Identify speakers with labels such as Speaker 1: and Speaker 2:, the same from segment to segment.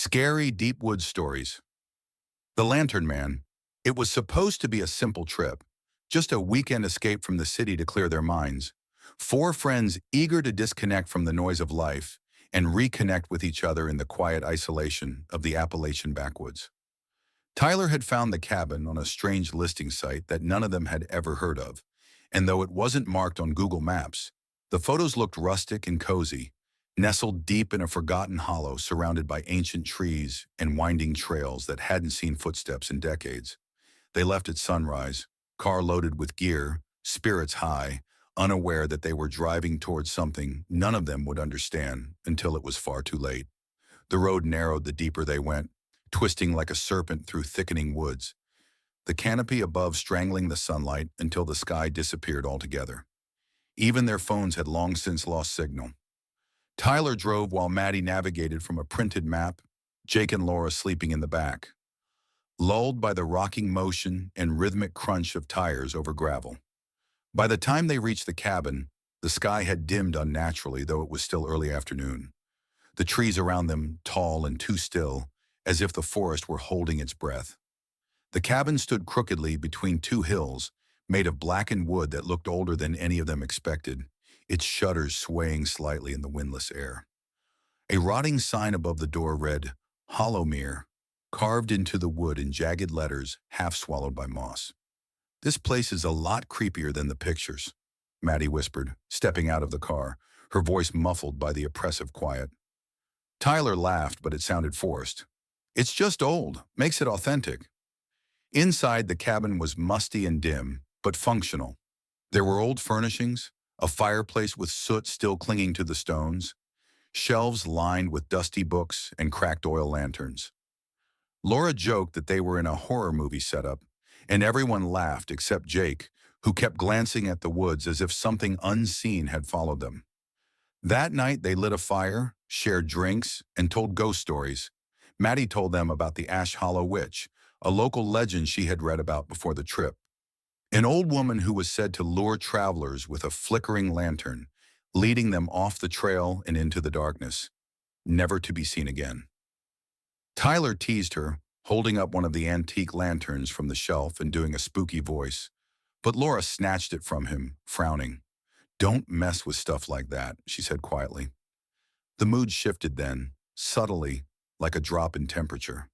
Speaker 1: Scary deep woods stories. The Lantern Man. It was supposed to be a simple trip, just a weekend escape from the city to clear their minds. Four friends eager to disconnect from the noise of life and reconnect with each other in the quiet isolation of the Appalachian backwoods. Tyler had found the cabin on a strange listing site that none of them had ever heard of, and though it wasn't marked on Google Maps, the photos looked rustic and cozy, nestled deep in a forgotten hollow surrounded by ancient trees and winding trails that hadn't seen footsteps in decades. They left at sunrise, car loaded with gear, spirits high, unaware that they were driving towards something none of them would understand until it was far too late. The road narrowed the deeper they went, twisting like a serpent through thickening woods, the canopy above strangling the sunlight until the sky disappeared altogether. Even their phones had long since lost signal. Tyler drove while Maddie navigated from a printed map, Jake and Laura sleeping in the back, lulled by the rocking motion and rhythmic crunch of tires over gravel. By the time they reached the cabin, the sky had dimmed unnaturally, though it was still early afternoon. The trees around them tall and too still, as if the forest were holding its breath. The cabin stood crookedly between two hills, made of blackened wood that looked older than any of them expected, its shutters swaying slightly in the windless air. A rotting sign above the door read, "Hollowmere," carved into the wood in jagged letters half swallowed by moss. "This place is a lot creepier than the pictures," Maddie whispered, stepping out of the car, her voice muffled by the oppressive quiet. Tyler laughed, but it sounded forced. "It's just old, makes it authentic." Inside, the cabin was musty and dim, but functional. There were old furnishings, a fireplace with soot still clinging to the stones, shelves lined with dusty books and cracked oil lanterns. Laura joked that they were in a horror movie setup, and everyone laughed except Jake, who kept glancing at the woods as if something unseen had followed them. That night, they lit a fire, shared drinks, and told ghost stories. Maddie told them about the Ash Hollow Witch, a local legend she had read about before the trip. An old woman who was said to lure travelers with a flickering lantern, leading them off the trail and into the darkness, never to be seen again. Tyler teased her, holding up one of the antique lanterns from the shelf and doing a spooky voice, but Laura snatched it from him, frowning. "Don't mess with stuff like that," she said quietly. The mood shifted then, subtly, like a drop in temperature.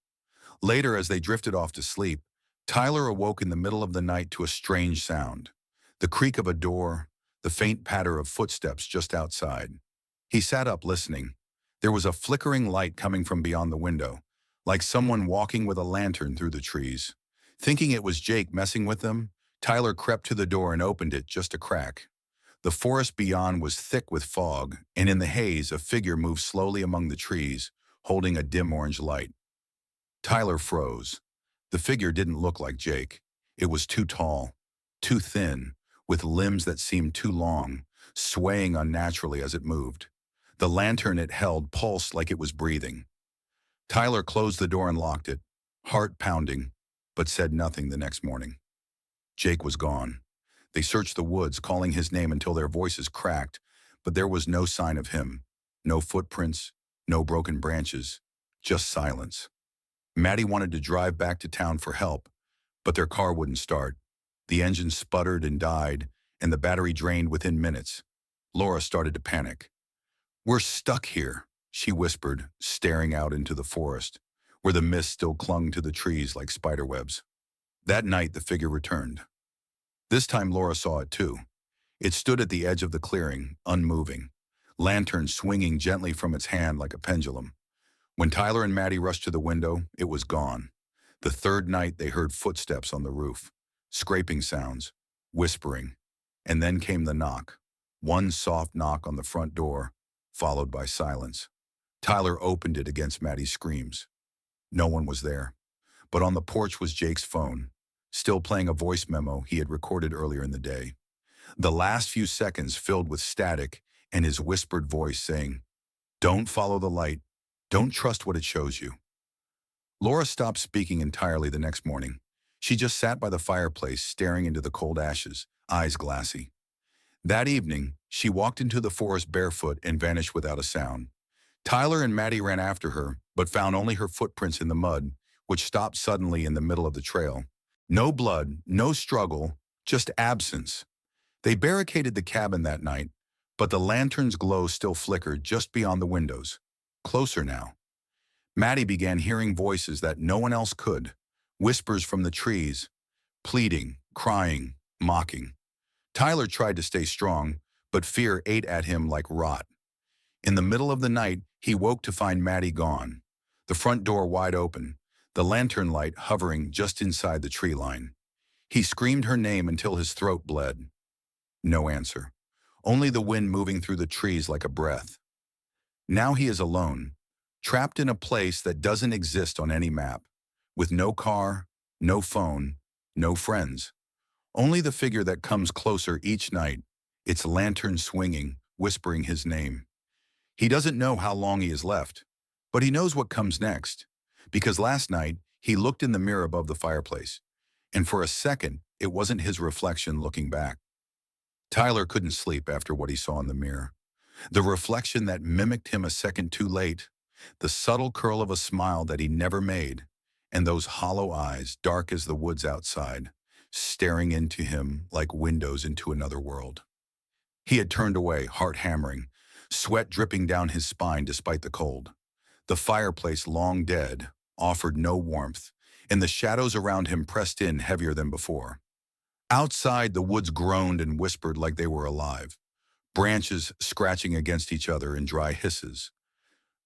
Speaker 1: Later, as they drifted off to sleep, Tyler awoke in the middle of the night to a strange sound. The creak of a door, the faint patter of footsteps just outside. He sat up listening. There was a flickering light coming from beyond the window, like someone walking with a lantern through the trees. Thinking it was Jake messing with them, Tyler crept to the door and opened it just a crack. The forest beyond was thick with fog, and in the haze a figure moved slowly among the trees, holding a dim orange light. Tyler froze. The figure didn't look like Jake. It was too tall, too thin, with limbs that seemed too long, swaying unnaturally as it moved. The lantern it held pulsed like it was breathing. Tyler closed the door and locked it, heart pounding, but said nothing the next morning. Jake was gone. They searched the woods, calling his name until their voices cracked, but there was no sign of him. No footprints, no broken branches, just silence. Maddie wanted to drive back to town for help, but their car wouldn't start. The engine sputtered and died, and the battery drained within minutes. Laura started to panic. "We're stuck here," she whispered, staring out into the forest, where the mist still clung to the trees like spiderwebs. That night, the figure returned. This time, Laura saw it too. It stood at the edge of the clearing, unmoving, lantern swinging gently from its hand like a pendulum. When Tyler and Maddie rushed to the window, it was gone. The third night, they heard footsteps on the roof, scraping sounds, whispering, and then came the knock. One soft knock on the front door, followed by silence. Tyler opened it against Maddie's screams. No one was there, but on the porch was Jake's phone, still playing a voice memo he had recorded earlier in the day. The last few seconds filled with static and his whispered voice saying, "Don't follow the light. Don't trust what it shows you." Laura stopped speaking entirely the next morning. She just sat by the fireplace, staring into the cold ashes, eyes glassy. That evening, she walked into the forest barefoot and vanished without a sound. Tyler and Maddie ran after her, but found only her footprints in the mud, which stopped suddenly in the middle of the trail. No blood, no struggle, just absence. They barricaded the cabin that night, but the lantern's glow still flickered just beyond the windows. Closer now. Maddie began hearing voices that no one else could, whispers from the trees, pleading, crying, mocking. Tyler tried to stay strong, but fear ate at him like rot. In the middle of the night, he woke to find Maddie gone, the front door wide open, the lantern light hovering just inside the tree line. He screamed her name until his throat bled. No answer. Only the wind moving through the trees like a breath. Now he is alone, trapped in a place that doesn't exist on any map, with no car, no phone, no friends. Only the figure that comes closer each night, its lantern swinging, whispering his name. He doesn't know how long he is left, but he knows what comes next, because last night he looked in the mirror above the fireplace, and for a second it wasn't his reflection looking back. Tyler couldn't sleep after what he saw in the mirror. The reflection that mimicked him a second too late, the subtle curl of a smile that he never made, and those hollow eyes, dark as the woods outside, staring into him like windows into another world. He had turned away, heart hammering, sweat dripping down his spine despite the cold. The fireplace, long dead, offered no warmth, and the shadows around him pressed in heavier than before. Outside, the woods groaned and whispered like they were alive, branches scratching against each other in dry hisses,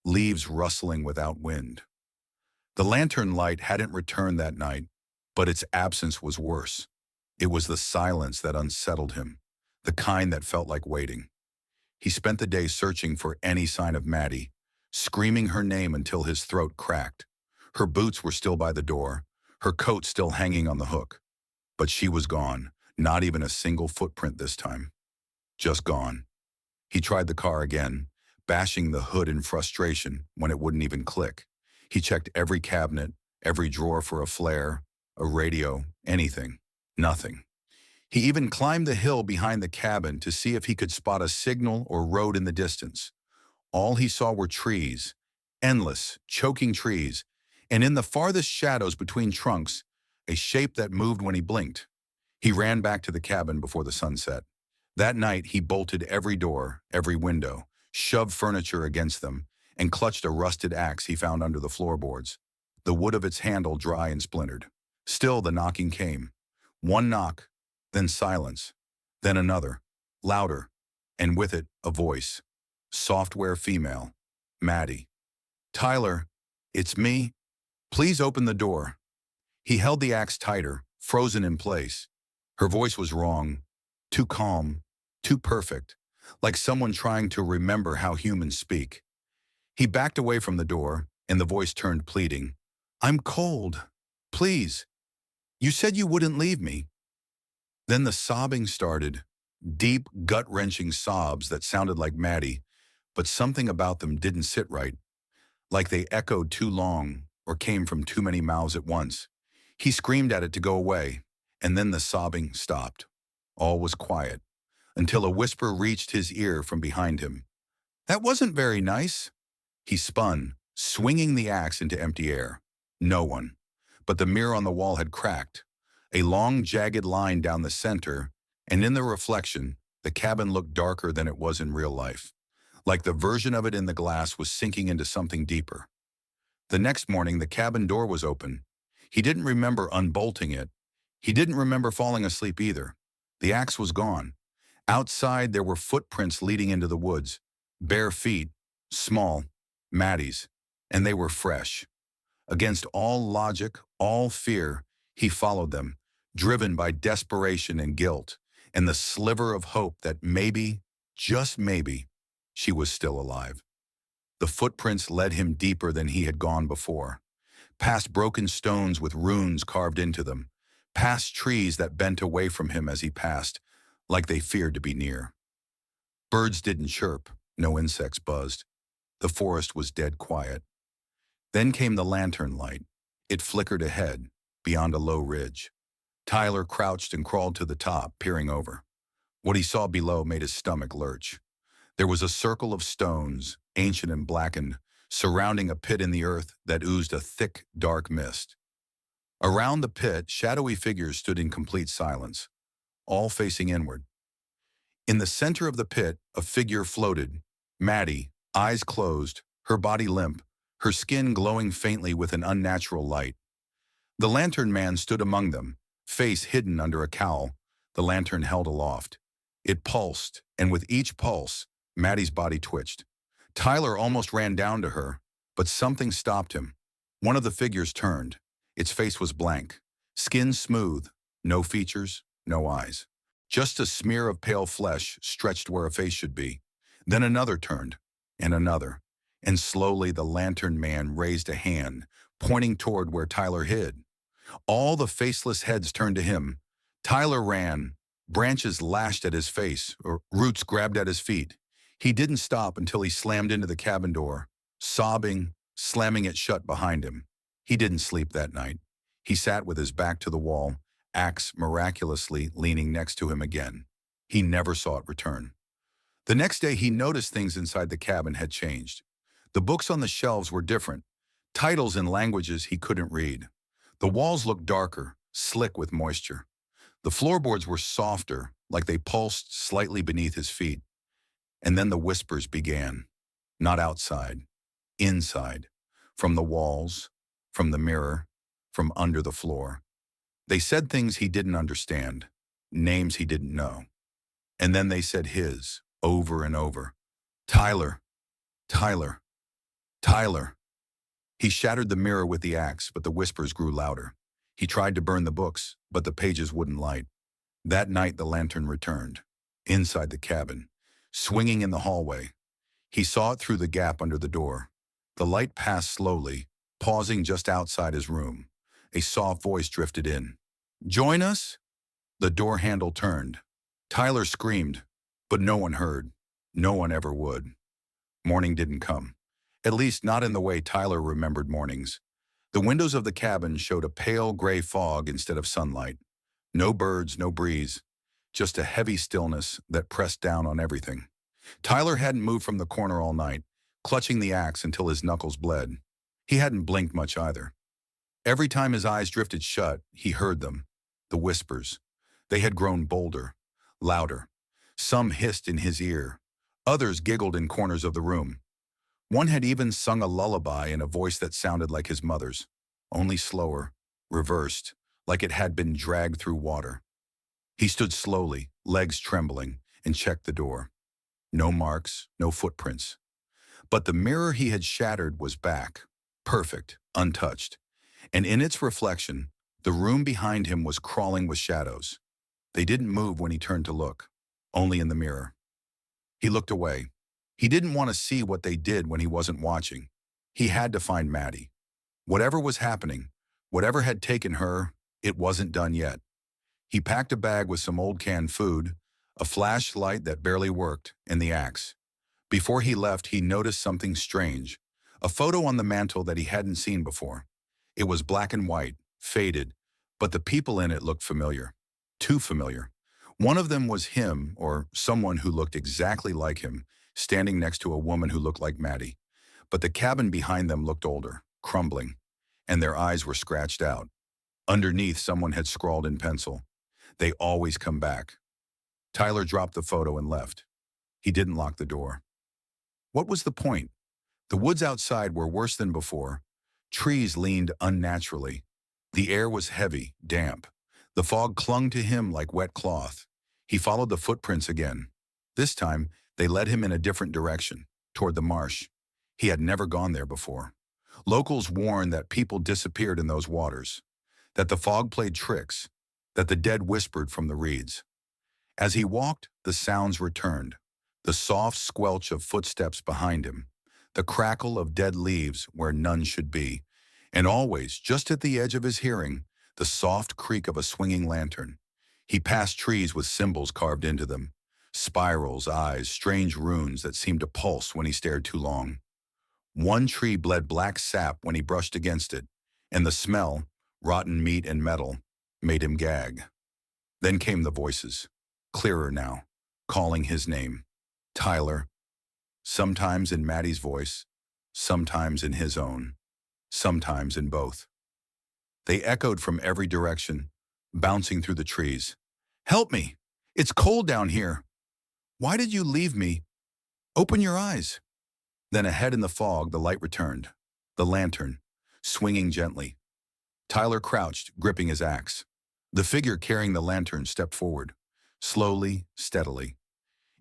Speaker 1: leaves rustling without wind. The lantern light hadn't returned that night, but its absence was worse. It was the silence that unsettled him, the kind that felt like waiting. He spent the day searching for any sign of Maddie, screaming her name until his throat cracked. Her boots were still by the door, her coat still hanging on the hook. But she was gone, not even a single footprint this time. Just gone. He tried the car again, bashing the hood in frustration when it wouldn't even click. He checked every cabinet, every drawer for a flare, a radio, anything. Nothing. He even climbed the hill behind the cabin to see if he could spot a signal or road in the distance. All he saw were trees, endless, choking trees, and in the farthest shadows between trunks, a shape that moved when he blinked. He ran back to the cabin before the sun set. That night, he bolted every door, every window, shoved furniture against them, and clutched a rusted axe he found under the floorboards, the wood of its handle dry and splintered. Still, the knocking came. One knock, then silence, then another, louder, and with it, a voice. Software female. Maddie. Tyler, it's me. Please open the door. He held the axe tighter, frozen in place. Her voice was wrong, too calm, too perfect, like someone trying to remember how humans speak. He backed away from the door, and the voice turned pleading. I'm cold. Please. You said you wouldn't leave me. Then the sobbing started, deep, gut-wrenching sobs that sounded like Maddie, but something about them didn't sit right, like they echoed too long or came from too many mouths at once. He screamed at it to go away, and then the sobbing stopped. All was quiet, until a whisper reached his ear from behind him. That wasn't very nice. He spun, swinging the axe into empty air. No one. But the mirror on the wall had cracked, a long, jagged line down the center, and in the reflection, the cabin looked darker than it was in real life, like the version of it in the glass was sinking into something deeper. The next morning, the cabin door was open. He didn't remember unbolting it. He didn't remember falling asleep either. The axe was gone. Outside, there were footprints leading into the woods, bare feet, small, Maddie's, and they were fresh. Against all logic, all fear, he followed them, driven by desperation and guilt, and the sliver of hope that maybe, just maybe, she was still alive. The footprints led him deeper than he had gone before, past broken stones with runes carved into them, past trees that bent away from him as he passed, like they feared to be near. Birds didn't chirp, no insects buzzed. The forest was dead quiet. Then came the lantern light. It flickered ahead, beyond a low ridge. Tyler crouched and crawled to the top, peering over. What he saw below made his stomach lurch. There was a circle of stones, ancient and blackened, surrounding a pit in the earth that oozed a thick, dark mist. Around the pit, shadowy figures stood in complete silence, all facing inward. In the center of the pit, a figure floated, Maddie, eyes closed, her body limp, her skin glowing faintly with an unnatural light. The lantern man stood among them, face hidden under a cowl, the lantern held aloft. It pulsed, and with each pulse, Maddie's body twitched. Tyler almost ran down to her, but something stopped him. One of the figures turned. Its face was blank, skin smooth, no features, no eyes. Just a smear of pale flesh stretched where a face should be. Then another turned, and another, and slowly the lantern man raised a hand, pointing toward where Tyler hid. All the faceless heads turned to him. Tyler ran. Branches lashed at his face, or roots grabbed at his feet. He didn't stop until he slammed into the cabin door, sobbing, slamming it shut behind him. He didn't sleep that night. He sat with his back to the wall, axe miraculously leaning next to him again. He never saw it return. The next day, he noticed things inside the cabin had changed. The books on the shelves were different, titles in languages he couldn't read. The walls looked darker, slick with moisture. The floorboards were softer, like they pulsed slightly beneath his feet. And then the whispers began. Not outside, inside, from the walls, from the mirror, from under the floor. They said things he didn't understand, names he didn't know. And then they said his, over and over. Tyler, Tyler, Tyler. He shattered the mirror with the axe, but the whispers grew louder. He tried to burn the books, but the pages wouldn't light. That night the lantern returned, inside the cabin, swinging in the hallway. He saw it through the gap under the door. The light passed slowly, pausing just outside his room. A soft voice drifted in. "Join us?" The door handle turned. Tyler screamed, but no one heard. No one ever would. Morning didn't come. At least not in the way Tyler remembered mornings. The windows of the cabin showed a pale gray fog instead of sunlight. No birds, no breeze, just a heavy stillness that pressed down on everything. Tyler hadn't moved from the corner all night, clutching the axe until his knuckles bled. He hadn't blinked much either. Every time his eyes drifted shut, he heard them, the whispers. They had grown bolder, louder. Some hissed in his ear. Others giggled in corners of the room. One had even sung a lullaby in a voice that sounded like his mother's, only slower, reversed, like it had been dragged through water. He stood slowly, legs trembling, and checked the door. No marks, no footprints. But the mirror he had shattered was back, perfect, untouched. And in its reflection, the room behind him was crawling with shadows. They didn't move when he turned to look, only in the mirror. He looked away. He didn't want to see what they did when he wasn't watching. He had to find Maddie. Whatever was happening, whatever had taken her, it wasn't done yet. He packed a bag with some old canned food, a flashlight that barely worked, and the axe. Before he left, he noticed something strange, a photo on the mantel that he hadn't seen before. It was black and white, faded, but the people in it looked familiar. Too familiar. One of them was him, or someone who looked exactly like him, standing next to a woman who looked like Maddie. But the cabin behind them looked older, crumbling, and their eyes were scratched out. Underneath, someone had scrawled in pencil, "They always come back." Tyler dropped the photo and left. He didn't lock the door. What was the point? The woods outside were worse than before. Trees leaned unnaturally. The air was heavy, damp. The fog clung to him like wet cloth. He followed the footprints again. This time, they led him in a different direction, toward the marsh. He had never gone there before. Locals warned that people disappeared in those waters, that the fog played tricks, that the dead whispered from the reeds. As he walked, the sounds returned, the soft squelch of footsteps behind him, the crackle of dead leaves where none should be, and always, just at the edge of his hearing, the soft creak of a swinging lantern. He passed trees with symbols carved into them, spirals, eyes, strange runes that seemed to pulse when he stared too long. One tree bled black sap when he brushed against it, and the smell, rotten meat and metal, made him gag. Then came the voices, clearer now, calling his name. Tyler, sometimes in Maddie's voice, sometimes in his own, sometimes in both. They echoed from every direction, bouncing through the trees. "Help me! It's cold down here! Why did you leave me? Open your eyes!" Then ahead in the fog, the light returned. The lantern, swinging gently. Tyler crouched, gripping his axe. The figure carrying the lantern stepped forward, slowly, steadily.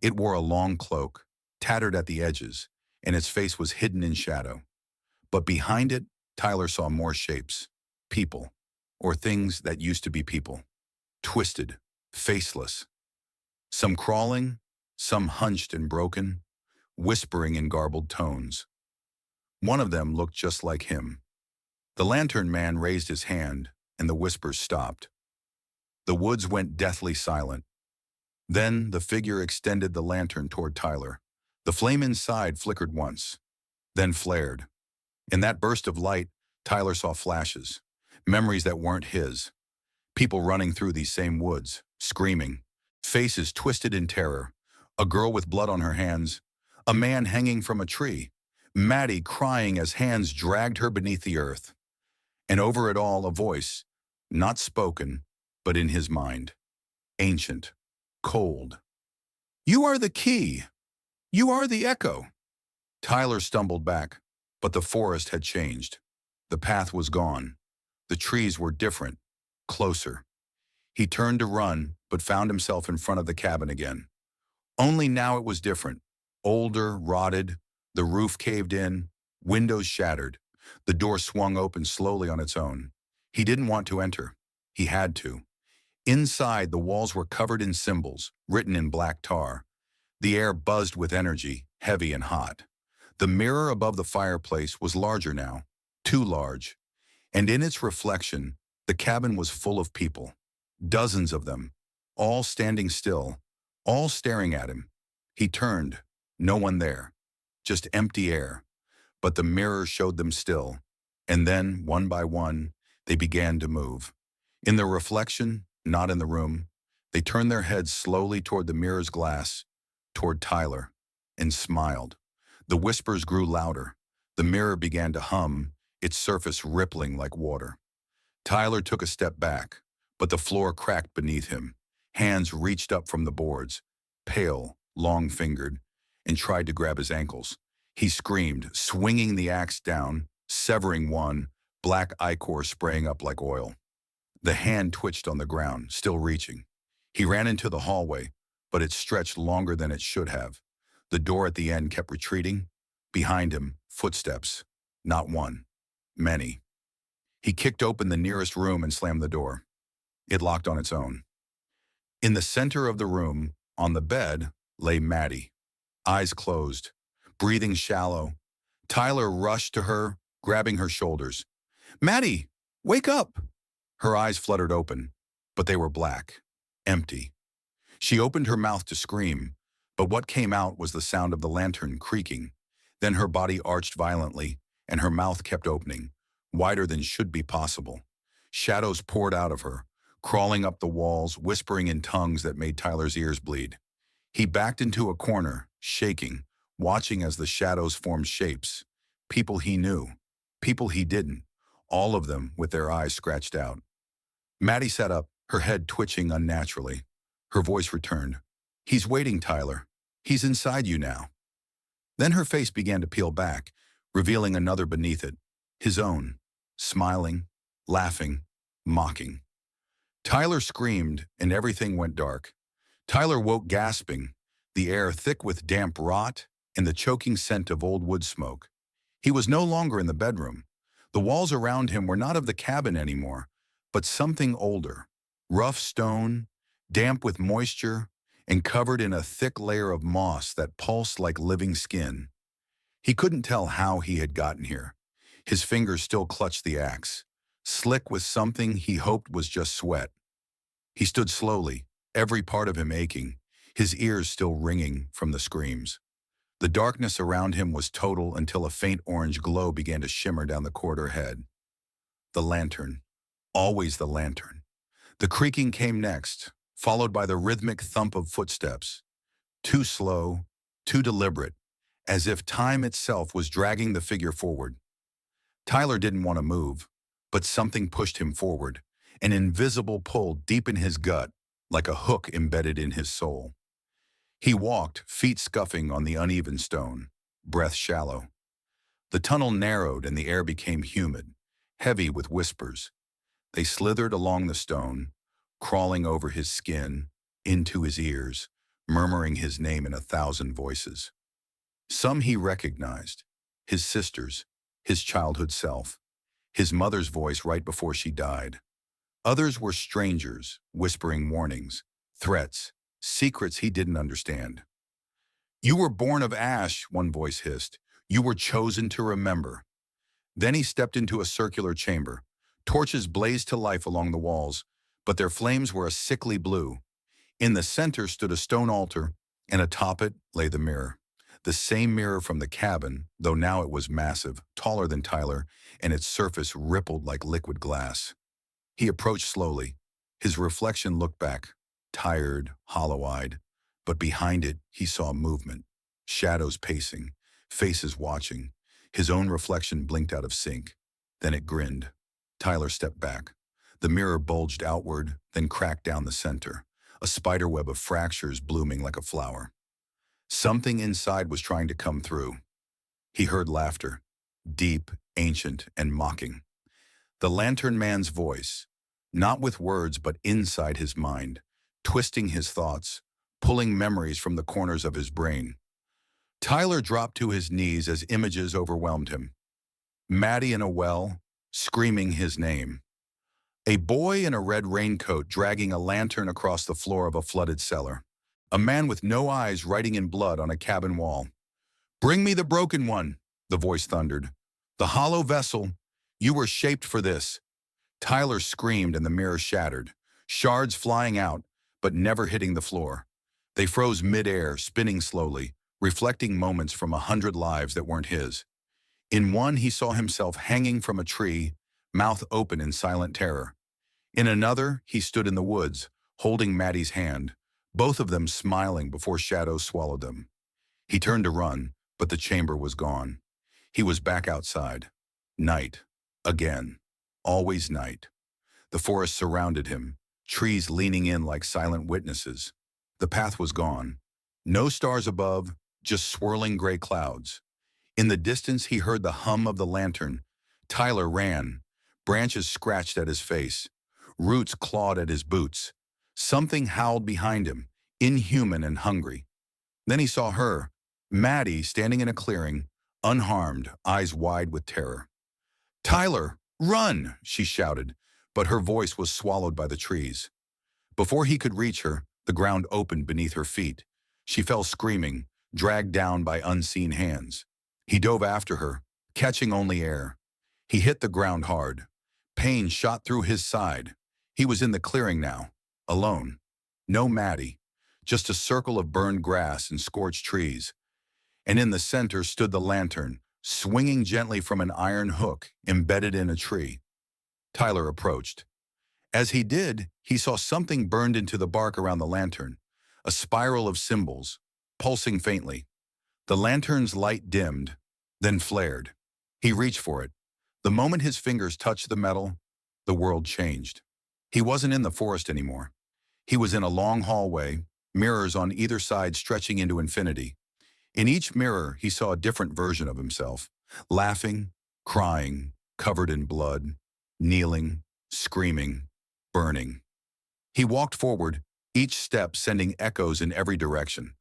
Speaker 1: It wore a long cloak, tattered at the edges, and its face was hidden in shadow. But behind it, Tyler saw more shapes. People, or things that used to be people. Twisted, faceless. Some crawling, some hunched and broken, whispering in garbled tones. One of them looked just like him. The lantern man raised his hand, and the whispers stopped. The woods went deathly silent. Then the figure extended the lantern toward Tyler. The flame inside flickered once, then flared. In that burst of light, Tyler saw flashes, memories that weren't his. People running through these same woods, screaming, faces twisted in terror, a girl with blood on her hands, a man hanging from a tree, Maddie crying as hands dragged her beneath the earth. And over it all, a voice, not spoken, but in his mind, ancient, cold. "You are the key. You are the echo." Tyler stumbled back, but the forest had changed. The path was gone. The trees were different, closer. He turned to run, but found himself in front of the cabin again. Only now it was different. Older, rotted, the roof caved in, windows shattered. The door swung open slowly on its own. He didn't want to enter. He had to. Inside, the walls were covered in symbols, written in black tar. The air buzzed with energy, heavy and hot. The mirror above the fireplace was larger now, too large. And in its reflection, the cabin was full of people. Dozens of them, all standing still, all staring at him. He turned, no one there, just empty air. But the mirror showed them still. And then, one by one, they began to move. In the reflection, not in the room, they turned their heads slowly toward the mirror's glass, toward Tyler, and smiled. The whispers grew louder. The mirror began to hum, its surface rippling like water. Tyler took a step back, but the floor cracked beneath him. Hands reached up from the boards, pale, long-fingered, and tried to grab his ankles. He screamed, swinging the axe down, severing one, black ichor spraying up like oil. The hand twitched on the ground, still reaching. He ran into the hallway, but it stretched longer than it should have. The door at the end kept retreating. Behind him, footsteps. Not one. Many. He kicked open the nearest room and slammed the door. It locked on its own. In the center of the room, on the bed, lay Maddie. Eyes closed, breathing shallow. Tyler rushed to her, grabbing her shoulders. "Maddie, wake up!" Her eyes fluttered open, but they were black, empty. She opened her mouth to scream, but what came out was the sound of the lantern creaking. Then her body arched violently, and her mouth kept opening, wider than should be possible. Shadows poured out of her, crawling up the walls, whispering in tongues that made Tyler's ears bleed. He backed into a corner, shaking, watching as the shadows formed shapes. People he knew, people he didn't, all of them with their eyes scratched out. Maddie sat up, her head twitching unnaturally. Her voice returned. "He's waiting, Tyler. He's inside you now." Then her face began to peel back, revealing another beneath it, his own, smiling, laughing, mocking. Tyler screamed, and everything went dark. Tyler woke gasping, the air thick with damp rot and the choking scent of old wood smoke. He was no longer in the bedroom. The walls around him were not of the cabin anymore, but something older, rough stone, damp with moisture, and covered in a thick layer of moss that pulsed like living skin. He couldn't tell how he had gotten here. His fingers still clutched the axe, slick with something he hoped was just sweat. He stood slowly, every part of him aching, his ears still ringing from the screams. The darkness around him was total until a faint orange glow began to shimmer down the corridor ahead. The lantern. Always the lantern. The creaking came next, followed by the rhythmic thump of footsteps. Too slow, too deliberate, as if time itself was dragging the figure forward. Tyler didn't want to move, but something pushed him forward, an invisible pull deep in his gut, like a hook embedded in his soul. He walked, feet scuffing on the uneven stone, breath shallow. The tunnel narrowed and the air became humid, heavy with whispers. They slithered along the stone, crawling over his skin, into his ears, murmuring his name in 1,000 voices. Some he recognized, his sister's, his childhood self, his mother's voice right before she died. Others were strangers, whispering warnings, threats, secrets he didn't understand. "You were born of ash," one voice hissed. "You were chosen to remember." Then he stepped into a circular chamber. Torches blazed to life along the walls, but their flames were a sickly blue. In the center stood a stone altar, and atop it lay the mirror. The same mirror from the cabin, though now it was massive, taller than Tyler, and its surface rippled like liquid glass. He approached slowly. His reflection looked back, tired, hollow-eyed, but behind it he saw movement, shadows pacing, faces watching. His own reflection blinked out of sync. Then it grinned. Tyler stepped back. The mirror bulged outward, then cracked down the center, a spiderweb of fractures blooming like a flower. Something inside was trying to come through. He heard laughter, deep, ancient, and mocking. The lantern man's voice, not with words but inside his mind, twisting his thoughts, pulling memories from the corners of his brain. Tyler dropped to his knees as images overwhelmed him. Maddie in a well, screaming his name. A boy in a red raincoat dragging a lantern across the floor of a flooded cellar. A man with no eyes writing in blood on a cabin wall. "Bring me the broken one," the voice thundered. "The hollow vessel. You were shaped for this." Tyler screamed and the mirror shattered, shards flying out, but never hitting the floor. They froze mid-air, spinning slowly, reflecting moments from 100 lives that weren't his. In one, he saw himself hanging from a tree, mouth open in silent terror. In another, he stood in the woods, holding Maddie's hand, both of them smiling before shadows swallowed them. He turned to run, but the chamber was gone. He was back outside. Night. Again. Always night. The forest surrounded him, trees leaning in like silent witnesses. The path was gone. No stars above, just swirling gray clouds. In the distance, he heard the hum of the lantern. Tyler ran. Branches scratched at his face. Roots clawed at his boots. Something howled behind him, inhuman and hungry. Then he saw her, Maddie, standing in a clearing, unharmed, eyes wide with terror. "Tyler, run!" she shouted, but her voice was swallowed by the trees. Before he could reach her, the ground opened beneath her feet. She fell screaming, dragged down by unseen hands. He dove after her, catching only air. He hit the ground hard. Pain shot through his side. He was in the clearing now, alone. No Maddie, just a circle of burned grass and scorched trees. And in the center stood the lantern, swinging gently from an iron hook embedded in a tree. Tyler approached. As he did, he saw something burned into the bark around the lantern, a spiral of symbols, pulsing faintly. The lantern's light dimmed, then flared. He reached for it. The moment his fingers touched the metal, the world changed. He wasn't in the forest anymore. He was in a long hallway, mirrors on either side stretching into infinity. In each mirror, he saw a different version of himself, laughing, crying, covered in blood, kneeling, screaming, burning. He walked forward, each step sending echoes in every direction.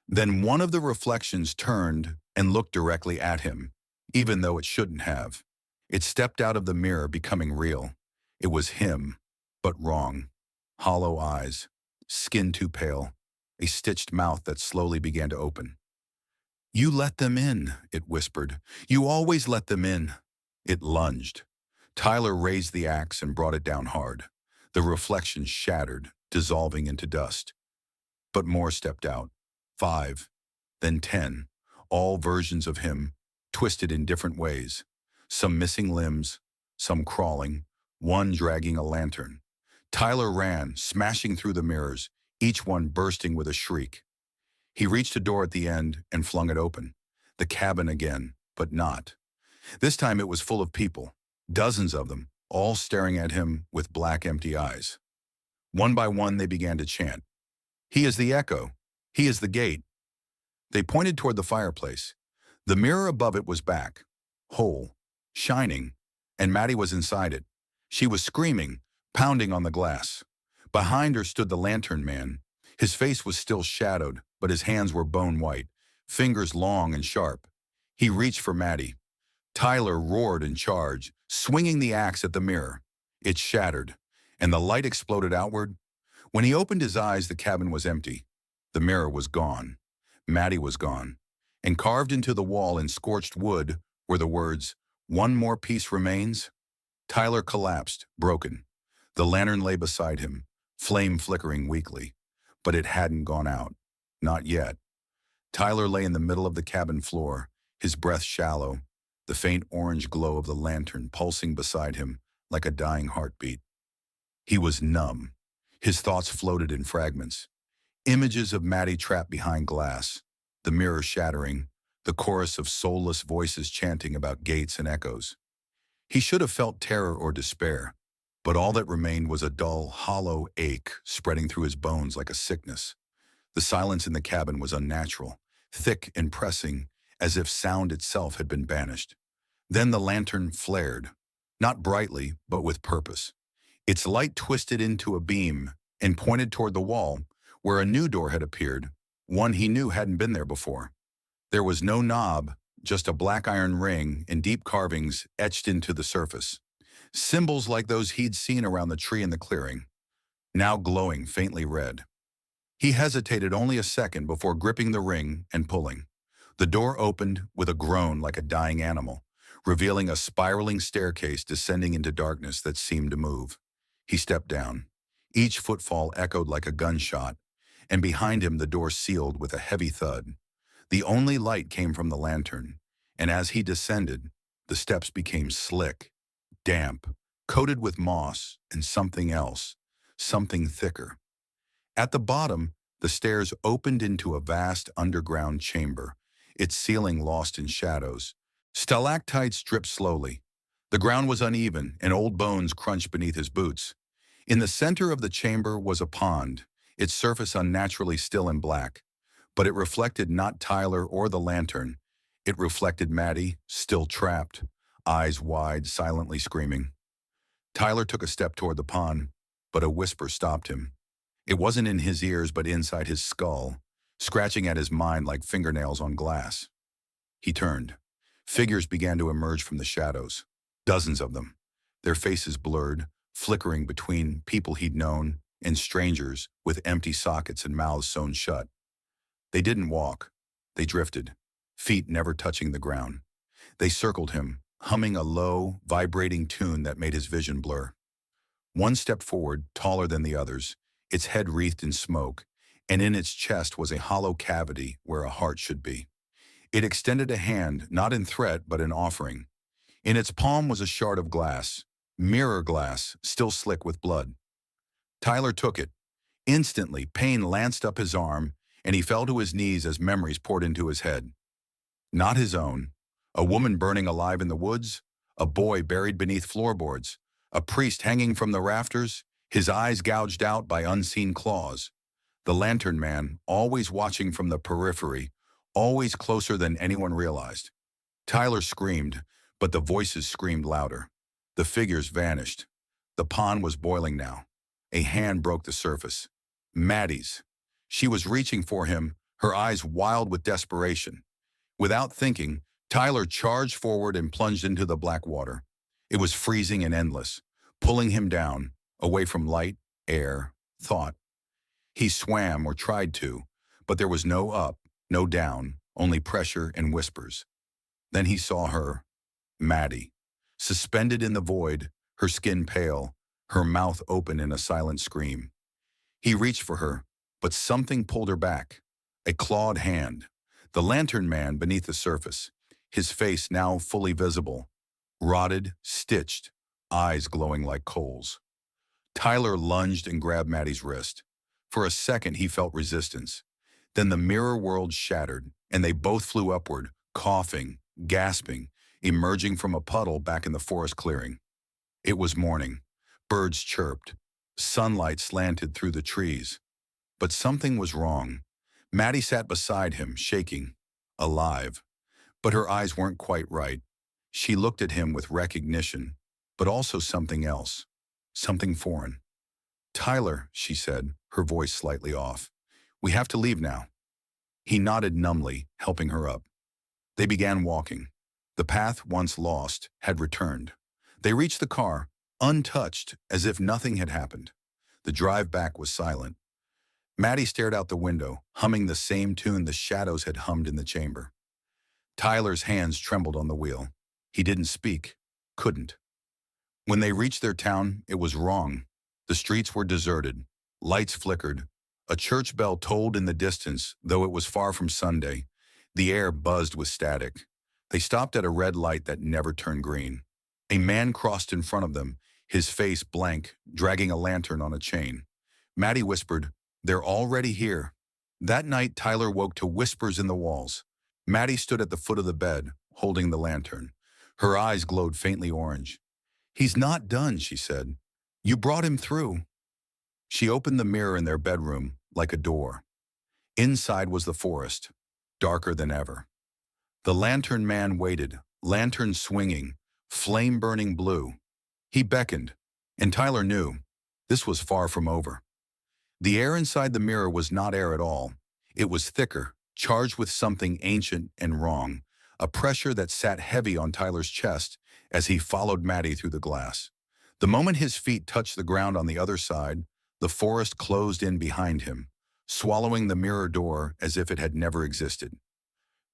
Speaker 1: Then one of the reflections turned and looked directly at him, even though it shouldn't have. It stepped out of the mirror, becoming real. It was him, but wrong. Hollow eyes, skin too pale, a stitched mouth that slowly began to open. "You let them in," it whispered. "You always let them in." It lunged. Tyler raised the axe and brought it down hard. The reflection shattered, dissolving into dust. But more stepped out. 5, then 10, all versions of him, twisted in different ways. Some missing limbs, some crawling, one dragging a lantern. Tyler ran, smashing through the mirrors, each one bursting with a shriek. He reached a door at the end and flung it open. The cabin again, but not. This time it was full of people, dozens of them, all staring at him with black empty eyes. One by one they began to chant, "He is the echo. He is the gate." They pointed toward the fireplace. The mirror above it was back, whole, shining, and Maddie was inside it. She was screaming, pounding on the glass. Behind her stood the lantern man. His face was still shadowed, but his hands were bone white, fingers long and sharp. He reached for Maddie. Tyler roared and charged, swinging the axe at the mirror. It shattered, and the light exploded outward. When he opened his eyes, the cabin was empty. The mirror was gone. Maddie was gone. And carved into the wall in scorched wood were the words, "One more piece remains." Tyler collapsed, broken. The lantern lay beside him, flame flickering weakly. But it hadn't gone out. Not yet. Tyler lay in the middle of the cabin floor, his breath shallow, the faint orange glow of the lantern pulsing beside him like a dying heartbeat. He was numb. His thoughts floated in fragments. Images of Maddie trapped behind glass, the mirror shattering, the chorus of soulless voices chanting about gates and echoes. He should have felt terror or despair, but all that remained was a dull, hollow ache spreading through his bones like a sickness. The silence in the cabin was unnatural, thick and pressing, as if sound itself had been banished. Then the lantern flared, not brightly, but with purpose. Its light twisted into a beam and pointed toward the wall, where a new door had appeared, one he knew hadn't been there before. There was no knob, just a black iron ring and deep carvings etched into the surface. Symbols like those he'd seen around the tree in the clearing, now glowing faintly red. He hesitated only a second before gripping the ring and pulling. The door opened with a groan like a dying animal, revealing a spiraling staircase descending into darkness that seemed to move. He stepped down. Each footfall echoed like a gunshot, and behind him the door sealed with a heavy thud. The only light came from the lantern, and as he descended, the steps became slick, damp, coated with moss and something else, something thicker. At the bottom, the stairs opened into a vast underground chamber, its ceiling lost in shadows. Stalactites dripped slowly. The ground was uneven, and old bones crunched beneath his boots. In the center of the chamber was a pond, its surface unnaturally still and black. But it reflected not Tyler or the lantern. It reflected Maddie, still trapped, eyes wide, silently screaming. Tyler took a step toward the pond, but a whisper stopped him. It wasn't in his ears, but inside his skull, scratching at his mind like fingernails on glass. He turned. Figures began to emerge from the shadows, dozens of them, their faces blurred, flickering between people he'd known and strangers with empty sockets and mouths sewn shut. They didn't walk. They drifted, feet never touching the ground. They circled him, humming a low, vibrating tune that made his vision blur. One stepped forward, taller than the others, its head wreathed in smoke, and in its chest was a hollow cavity where a heart should be. It extended a hand, not in threat, but in offering. In its palm was a shard of glass, mirror glass, still slick with blood. Tyler took it. Instantly, pain lanced up his arm, and he fell to his knees as memories poured into his head. Not his own. A woman burning alive in the woods, a boy buried beneath floorboards, a priest hanging from the rafters, his eyes gouged out by unseen claws. The lantern man, always watching from the periphery, always closer than anyone realized. Tyler screamed, but the voices screamed louder. The figures vanished. The pond was boiling now. A hand broke the surface. Maddie's. She was reaching for him, her eyes wild with desperation. Without thinking, Tyler charged forward and plunged into the black water. It was freezing and endless, pulling him down, away from light, air, thought. He swam or tried to, but there was no up, no down, only pressure and whispers. Then he saw her, Maddie, suspended in the void, her skin pale, her mouth open in a silent scream. He reached for her, but something pulled her back. A clawed hand. The lantern man beneath the surface, his face now fully visible, rotted, stitched, eyes glowing like coals. Tyler lunged and grabbed Maddie's wrist. For a second, he felt resistance. Then the mirror world shattered, and they both flew upward, coughing, gasping, emerging from a puddle back in the forest clearing. It was morning. Birds chirped. Sunlight slanted through the trees. But something was wrong. Maddie sat beside him, shaking, alive. But her eyes weren't quite right. She looked at him with recognition, but also something else, something foreign. "Tyler," she said, her voice slightly off. "We have to leave now." He nodded numbly, helping her up. They began walking. The path, once lost, had returned. They reached the car, untouched, as if nothing had happened. The drive back was silent. Maddie stared out the window, humming the same tune the shadows had hummed in the chamber. Tyler's hands trembled on the wheel. He didn't speak, couldn't. When they reached their town, it was wrong. The streets were deserted. Lights flickered. A church bell tolled in the distance, though it was far from Sunday. The air buzzed with static. They stopped at a red light that never turned green. A man crossed in front of them, his face blank, dragging a lantern on a chain. Maddie whispered, "They're already here." That night, Tyler woke to whispers in the walls. Maddie stood at the foot of the bed, holding the lantern. Her eyes glowed faintly orange. "He's not done," she said. "You brought him through." She opened the mirror in their bedroom, like a door. Inside was the forest, darker than ever. The lantern man waited, lantern swinging, flame burning blue. He beckoned, and Tyler knew this was far from over. The air inside the mirror was not air at all. It was thicker, charged with something ancient and wrong, a pressure that sat heavy on Tyler's chest as he followed Maddie through the glass. The moment his feet touched the ground on the other side, the forest closed in behind him, swallowing the mirror door as if it had never existed.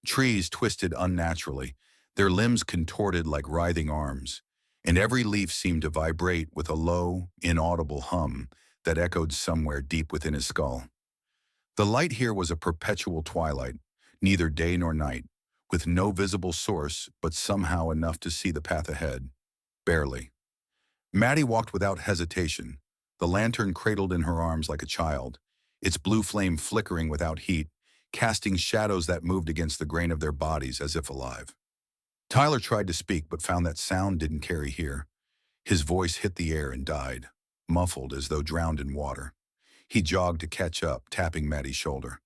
Speaker 1: Trees twisted unnaturally, their limbs contorted like writhing arms, and every leaf seemed to vibrate with a low, inaudible hum that echoed somewhere deep within his skull. The light here was a perpetual twilight, neither day nor night, with no visible source but somehow enough to see the path ahead. Barely. Maddie walked without hesitation, the lantern cradled in her arms like a child, its blue flame flickering without heat, casting shadows that moved against the grain of their bodies as if alive. Tyler tried to speak but found that sound didn't carry here. His voice hit the air and died, muffled as though drowned in water. He jogged to catch up, tapping Maddie's shoulder.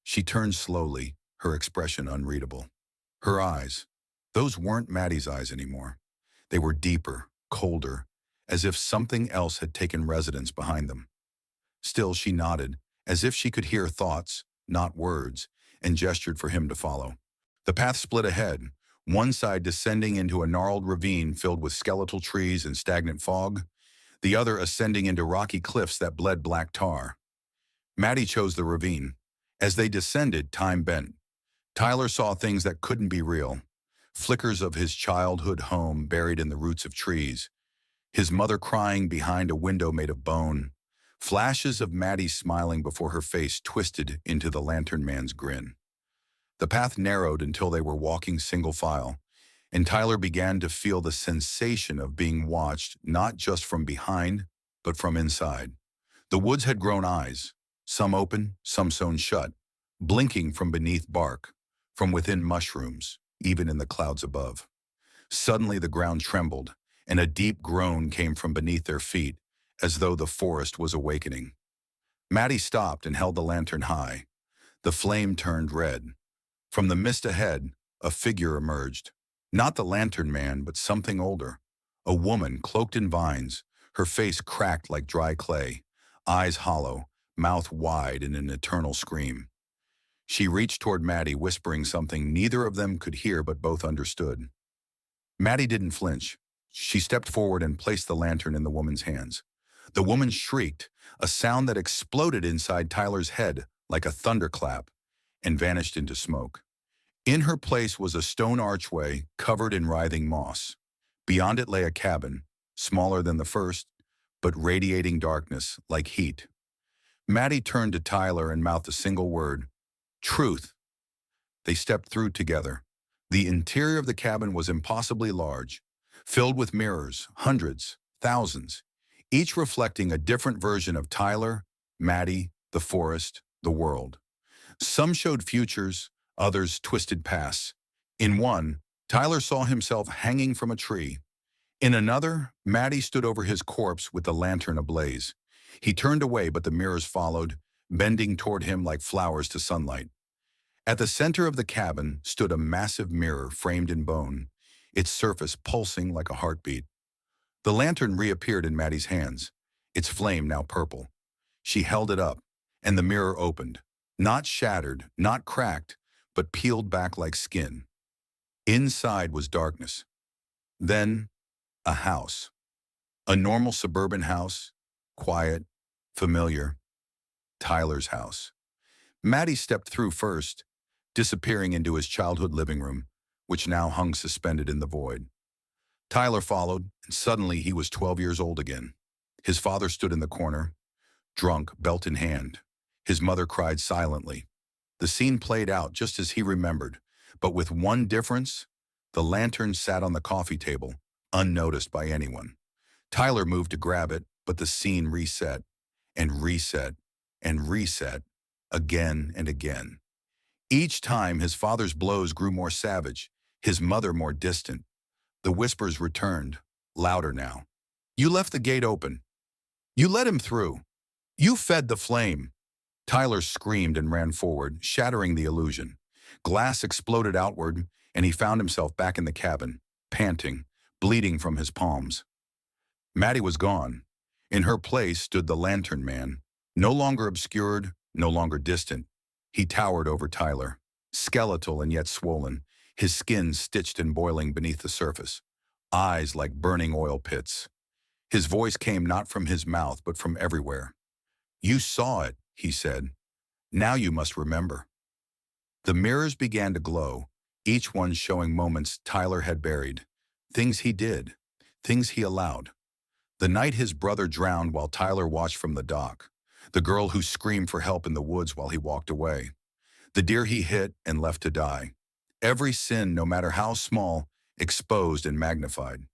Speaker 1: She turned slowly, her expression unreadable. Her eyes, those weren't Maddie's eyes anymore. They were deeper, colder, as if something else had taken residence behind them. Still, she nodded, as if she could hear thoughts, not words, and gestured for him to follow. The path split ahead, one side descending into a gnarled ravine filled with skeletal trees and stagnant fog, the other ascending into rocky cliffs that bled black tar. Maddie chose the ravine. As they descended, time bent. Tyler saw things that couldn't be real. Flickers of his childhood home buried in the roots of trees. His mother crying behind a window made of bone. Flashes of Maddie smiling before her face twisted into the lantern man's grin. The path narrowed until they were walking single file, and Tyler began to feel the sensation of being watched not just from behind, but from inside. The woods had grown eyes, some open, some sewn shut, blinking from beneath bark, from within mushrooms, even in the clouds above. Suddenly the ground trembled, and a deep groan came from beneath their feet, as though the forest was awakening. Maddie stopped and held the lantern high. The flame turned red. From the mist ahead, a figure emerged. Not the lantern man, but something older. A woman cloaked in vines, her face cracked like dry clay, eyes hollow, mouth wide in an eternal scream. She reached toward Maddie, whispering something neither of them could hear but both understood. Maddie didn't flinch. She stepped forward and placed the lantern in the woman's hands. The woman shrieked, a sound that exploded inside Tyler's head like a thunderclap, and vanished into smoke. In her place was a stone archway covered in writhing moss. Beyond it lay a cabin, smaller than the first, but radiating darkness like heat. Maddie turned to Tyler and mouthed a single word, "Truth." They stepped through together. The interior of the cabin was impossibly large, filled with mirrors, hundreds, thousands, each reflecting a different version of Tyler, Maddie, the forest, the world. Some showed futures, others twisted pasts, In one, Tyler saw himself hanging from a tree. In another, Maddie stood over his corpse with the lantern ablaze. He turned away, but the mirrors followed, bending toward him like flowers to sunlight. At the center of the cabin stood a massive mirror framed in bone, its surface pulsing like a heartbeat. The lantern reappeared in Maddie's hands, its flame now purple. She held it up, and the mirror opened, not shattered, not cracked, but peeled back like skin. Inside was darkness. Then, a house. A normal suburban house, quiet, familiar. Tyler's house. Maddie stepped through first, disappearing into his childhood living room, which now hung suspended in the void. Tyler followed, and suddenly he was 12 years old again. His father stood in the corner, drunk, belt in hand. His mother cried silently. The scene played out just as he remembered, but with one difference: the lantern sat on the coffee table, unnoticed by anyone. Tyler moved to grab it, but the scene reset, and reset, and reset, again and again. Each time his father's blows grew more savage, his mother more distant. The whispers returned, louder now. "You left the gate open. You let him through. You fed the flame." Tyler screamed and ran forward, shattering the illusion. Glass exploded outward, and he found himself back in the cabin, panting, bleeding from his palms. Maddie was gone. In her place stood the lantern man, no longer obscured, no longer distant. He towered over Tyler, skeletal and yet swollen, his skin stitched and boiling beneath the surface, eyes like burning oil pits. His voice came not from his mouth but from everywhere. "You saw it," he said. "Now you must remember." The mirrors began to glow, each one showing moments Tyler had buried, things he did, things he allowed. The night his brother drowned while Tyler watched from the dock, the girl who screamed for help in the woods while he walked away, the deer he hit and left to die. Every sin, no matter how small, exposed and magnified.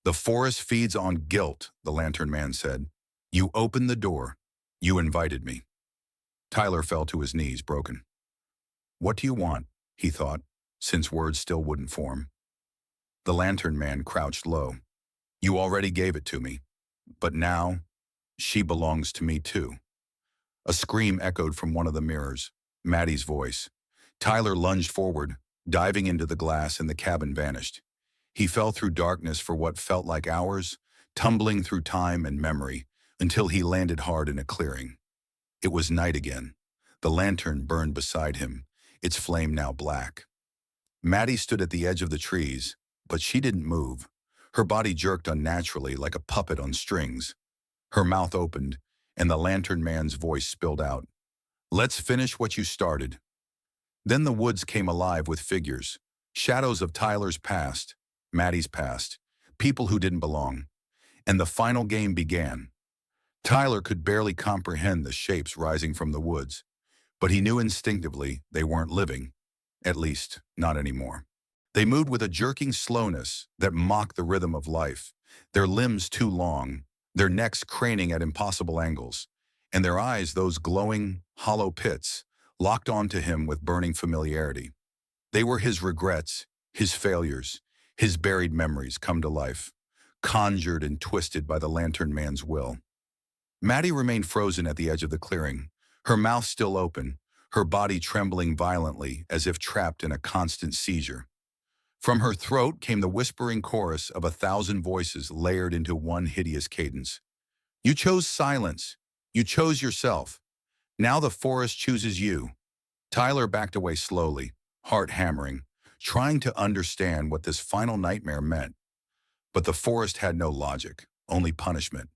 Speaker 1: "The forest feeds on guilt," the lantern man said. "You opened the door. You invited me." Tyler fell to his knees, broken. "What do you want?" he thought, since words still wouldn't form. The lantern man crouched low. "You already gave it to me. But now, she belongs to me too." A scream echoed from one of the mirrors, Maddie's voice. Tyler lunged forward, diving into the glass, and the cabin vanished. He fell through darkness for what felt like hours, tumbling through time and memory, until he landed hard in a clearing. It was night again. The lantern burned beside him, its flame now black. Maddie stood at the edge of the trees, but she didn't move. Her body jerked unnaturally like a puppet on strings. Her mouth opened, and the lantern man's voice spilled out. "Let's finish what you started." Then the woods came alive with figures, shadows of Tyler's past, Maddie's past, people who didn't belong. And the final game began. Tyler could barely comprehend the shapes rising from the woods, but he knew instinctively they weren't living, at least not anymore. They moved with a jerking slowness that mocked the rhythm of life, their limbs too long, their necks craning at impossible angles, and their eyes those glowing, hollow pits, locked onto him with burning familiarity. They were his regrets, his failures, his buried memories come to life, conjured and twisted by the lantern man's will. Maddie remained frozen at the edge of the clearing, her mouth still open, her body trembling violently as if trapped in a constant seizure. From her throat came the whispering chorus of 1,000 voices layered into one hideous cadence. "You chose silence. You chose yourself. Now the forest chooses you." Tyler backed away slowly, heart hammering, trying to understand what this final nightmare meant. But the forest had no logic, only punishment.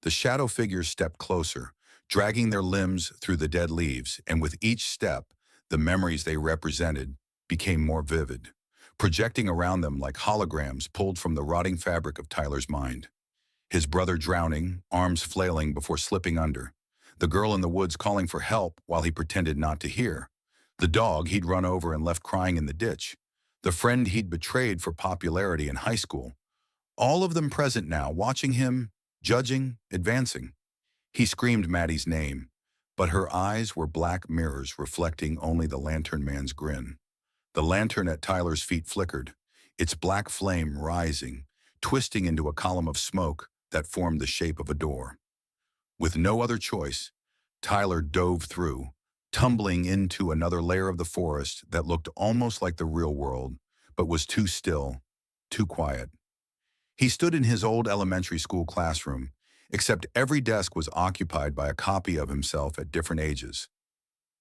Speaker 1: The shadow figures stepped closer, dragging their limbs through the dead leaves, and with each step, the memories they represented became more vivid, projecting around them like holograms pulled from the rotting fabric of Tyler's mind. His brother drowning, arms flailing before slipping under. The girl in the woods calling for help while he pretended not to hear. The dog he'd run over and left crying in the ditch. The friend he'd betrayed for popularity in high school. All of them present now, watching him, judging, advancing. He screamed Maddie's name, but her eyes were black mirrors reflecting only the lantern man's grin. The lantern at Tyler's feet flickered, its black flame rising, twisting into a column of smoke that formed the shape of a door. With no other choice, Tyler dove through, tumbling into another layer of the forest that looked almost like the real world, but was too still, too quiet. He stood in his old elementary school classroom, except every desk was occupied by a copy of himself at different ages.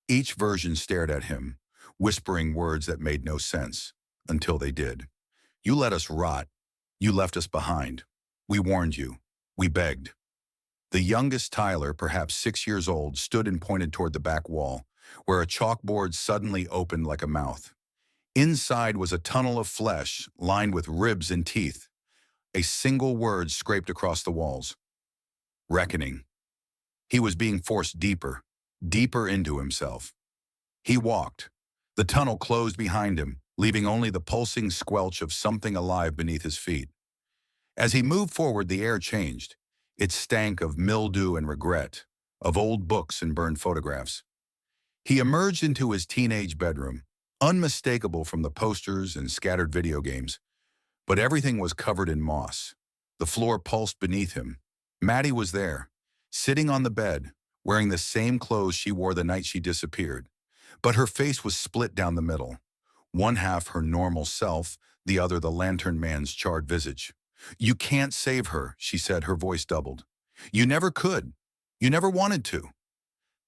Speaker 1: Each version stared at him, whispering words that made no sense, until they did. You let us rot. You left us behind. We warned you. We begged. The youngest Tyler, perhaps 6 years old, stood and pointed toward the back wall, where a chalkboard suddenly opened like a mouth. Inside was a tunnel of flesh, lined with ribs and teeth. A single word scraped across the walls. Reckoning. He was being forced deeper, deeper into himself. He walked. The tunnel closed behind him, leaving only the pulsing squelch of something alive beneath his feet. As he moved forward, the air changed. It stank of mildew and regret, of old books and burned photographs. He emerged into his teenage bedroom, unmistakable from the posters and scattered video games, but everything was covered in moss. The floor pulsed beneath him. Maddie was there, sitting on the bed, wearing the same clothes she wore the night she disappeared, but her face was split down the middle. One half her normal self, the other the lantern man's charred visage. You can't save her, she said, her voice doubled. You never could. You never wanted to.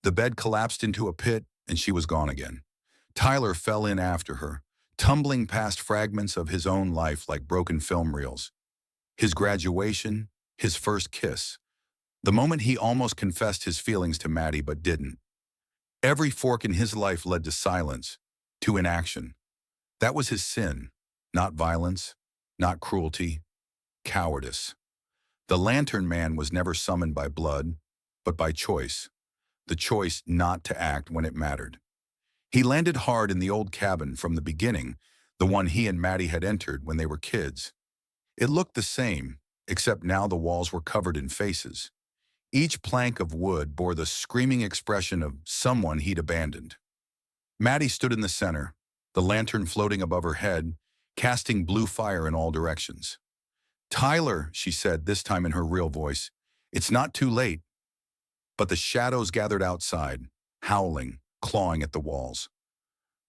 Speaker 1: The bed collapsed into a pit, and she was gone again. Tyler fell in after her, tumbling past fragments of his own life like broken film reels. His graduation, his first kiss, the moment he almost confessed his feelings to Maddie but didn't. Every fork in his life led to silence, to inaction. That was his sin, not violence, not cruelty, cowardice. The lantern man was never summoned by blood, but by choice, the choice not to act when it mattered. He landed hard in the old cabin from the beginning, the one he and Maddie had entered when they were kids. It looked the same, except now the walls were covered in faces. Each plank of wood bore the screaming expression of someone he'd abandoned. Maddie stood in the center, the lantern floating above her head, casting blue fire in all directions. Tyler, she said, this time in her real voice, it's not too late. But the shadows gathered outside, howling, clawing at the walls.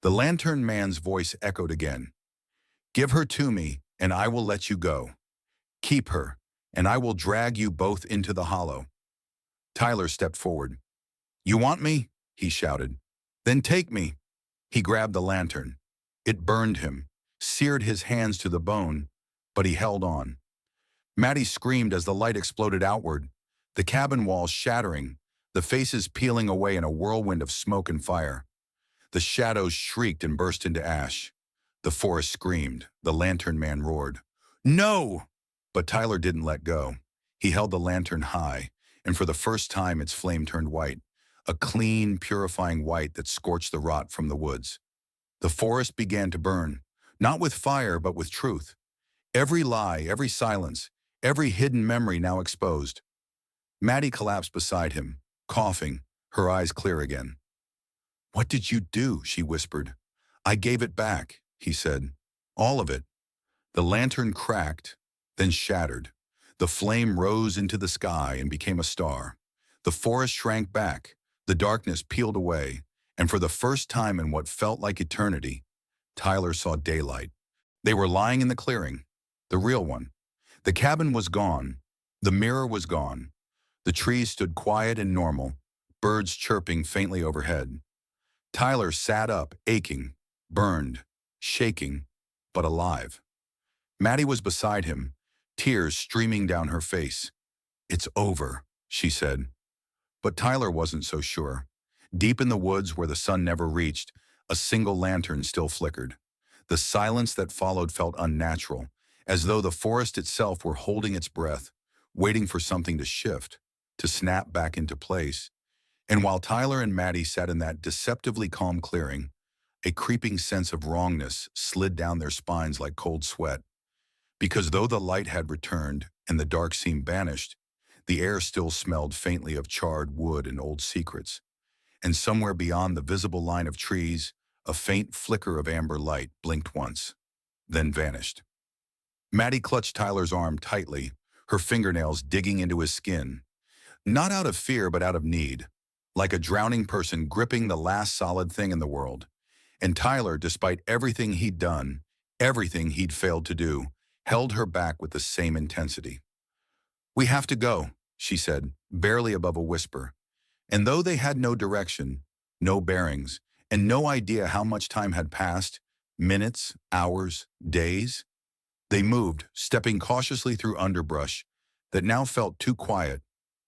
Speaker 1: The lantern man's voice echoed again. Give her to me, and I will let you go. Keep her, and I will drag you both into the hollow. Tyler stepped forward. You want me? He shouted. Then take me. He grabbed the lantern. It burned him, seared his hands to the bone, but he held on. Maddie screamed as the light exploded outward, the cabin walls shattering, the faces peeling away in a whirlwind of smoke and fire. The shadows shrieked and burst into ash. The forest screamed. The lantern man roared. No! But Tyler didn't let go. He held the lantern high, and for the first time its flame turned white, a clean, purifying white that scorched the rot from the woods. The forest began to burn, not with fire but with truth. Every lie, every silence, every hidden memory now exposed. Maddie collapsed beside him, coughing, her eyes clear again. What did you do? She whispered. I gave it back, he said. All of it. The lantern cracked, then shattered. The flame rose into the sky and became a star. The forest shrank back, the darkness peeled away, and for the first time in what felt like eternity, Tyler saw daylight. They were lying in the clearing, the real one. The cabin was gone. The mirror was gone. The trees stood quiet and normal, birds chirping faintly overhead. Tyler sat up, aching, burned, shaking, but alive. Maddie was beside him, tears streaming down her face. It's over, she said. But Tyler wasn't so sure. Deep in the woods where the sun never reached, a single lantern still flickered. The silence that followed felt unnatural, as though the forest itself were holding its breath, waiting for something to shift, to snap back into place. And while Tyler and Maddie sat in that deceptively calm clearing, a creeping sense of wrongness slid down their spines like cold sweat. Because though the light had returned and the dark seemed banished, the air still smelled faintly of charred wood and old secrets. And somewhere beyond the visible line of trees, A faint flicker of amber light blinked once, then vanished. Maddie clutched Tyler's arm tightly, her fingernails digging into his skin. Not out of fear, but out of need, like a drowning person gripping the last solid thing in the world. And Tyler, despite everything he'd done, everything he'd failed to do, held her back with the same intensity. "We have to go," she said, barely above a whisper. And though they had no direction, no bearings, and no idea how much time had passed, minutes, hours, days, they moved, stepping cautiously through underbrush that now felt too quiet,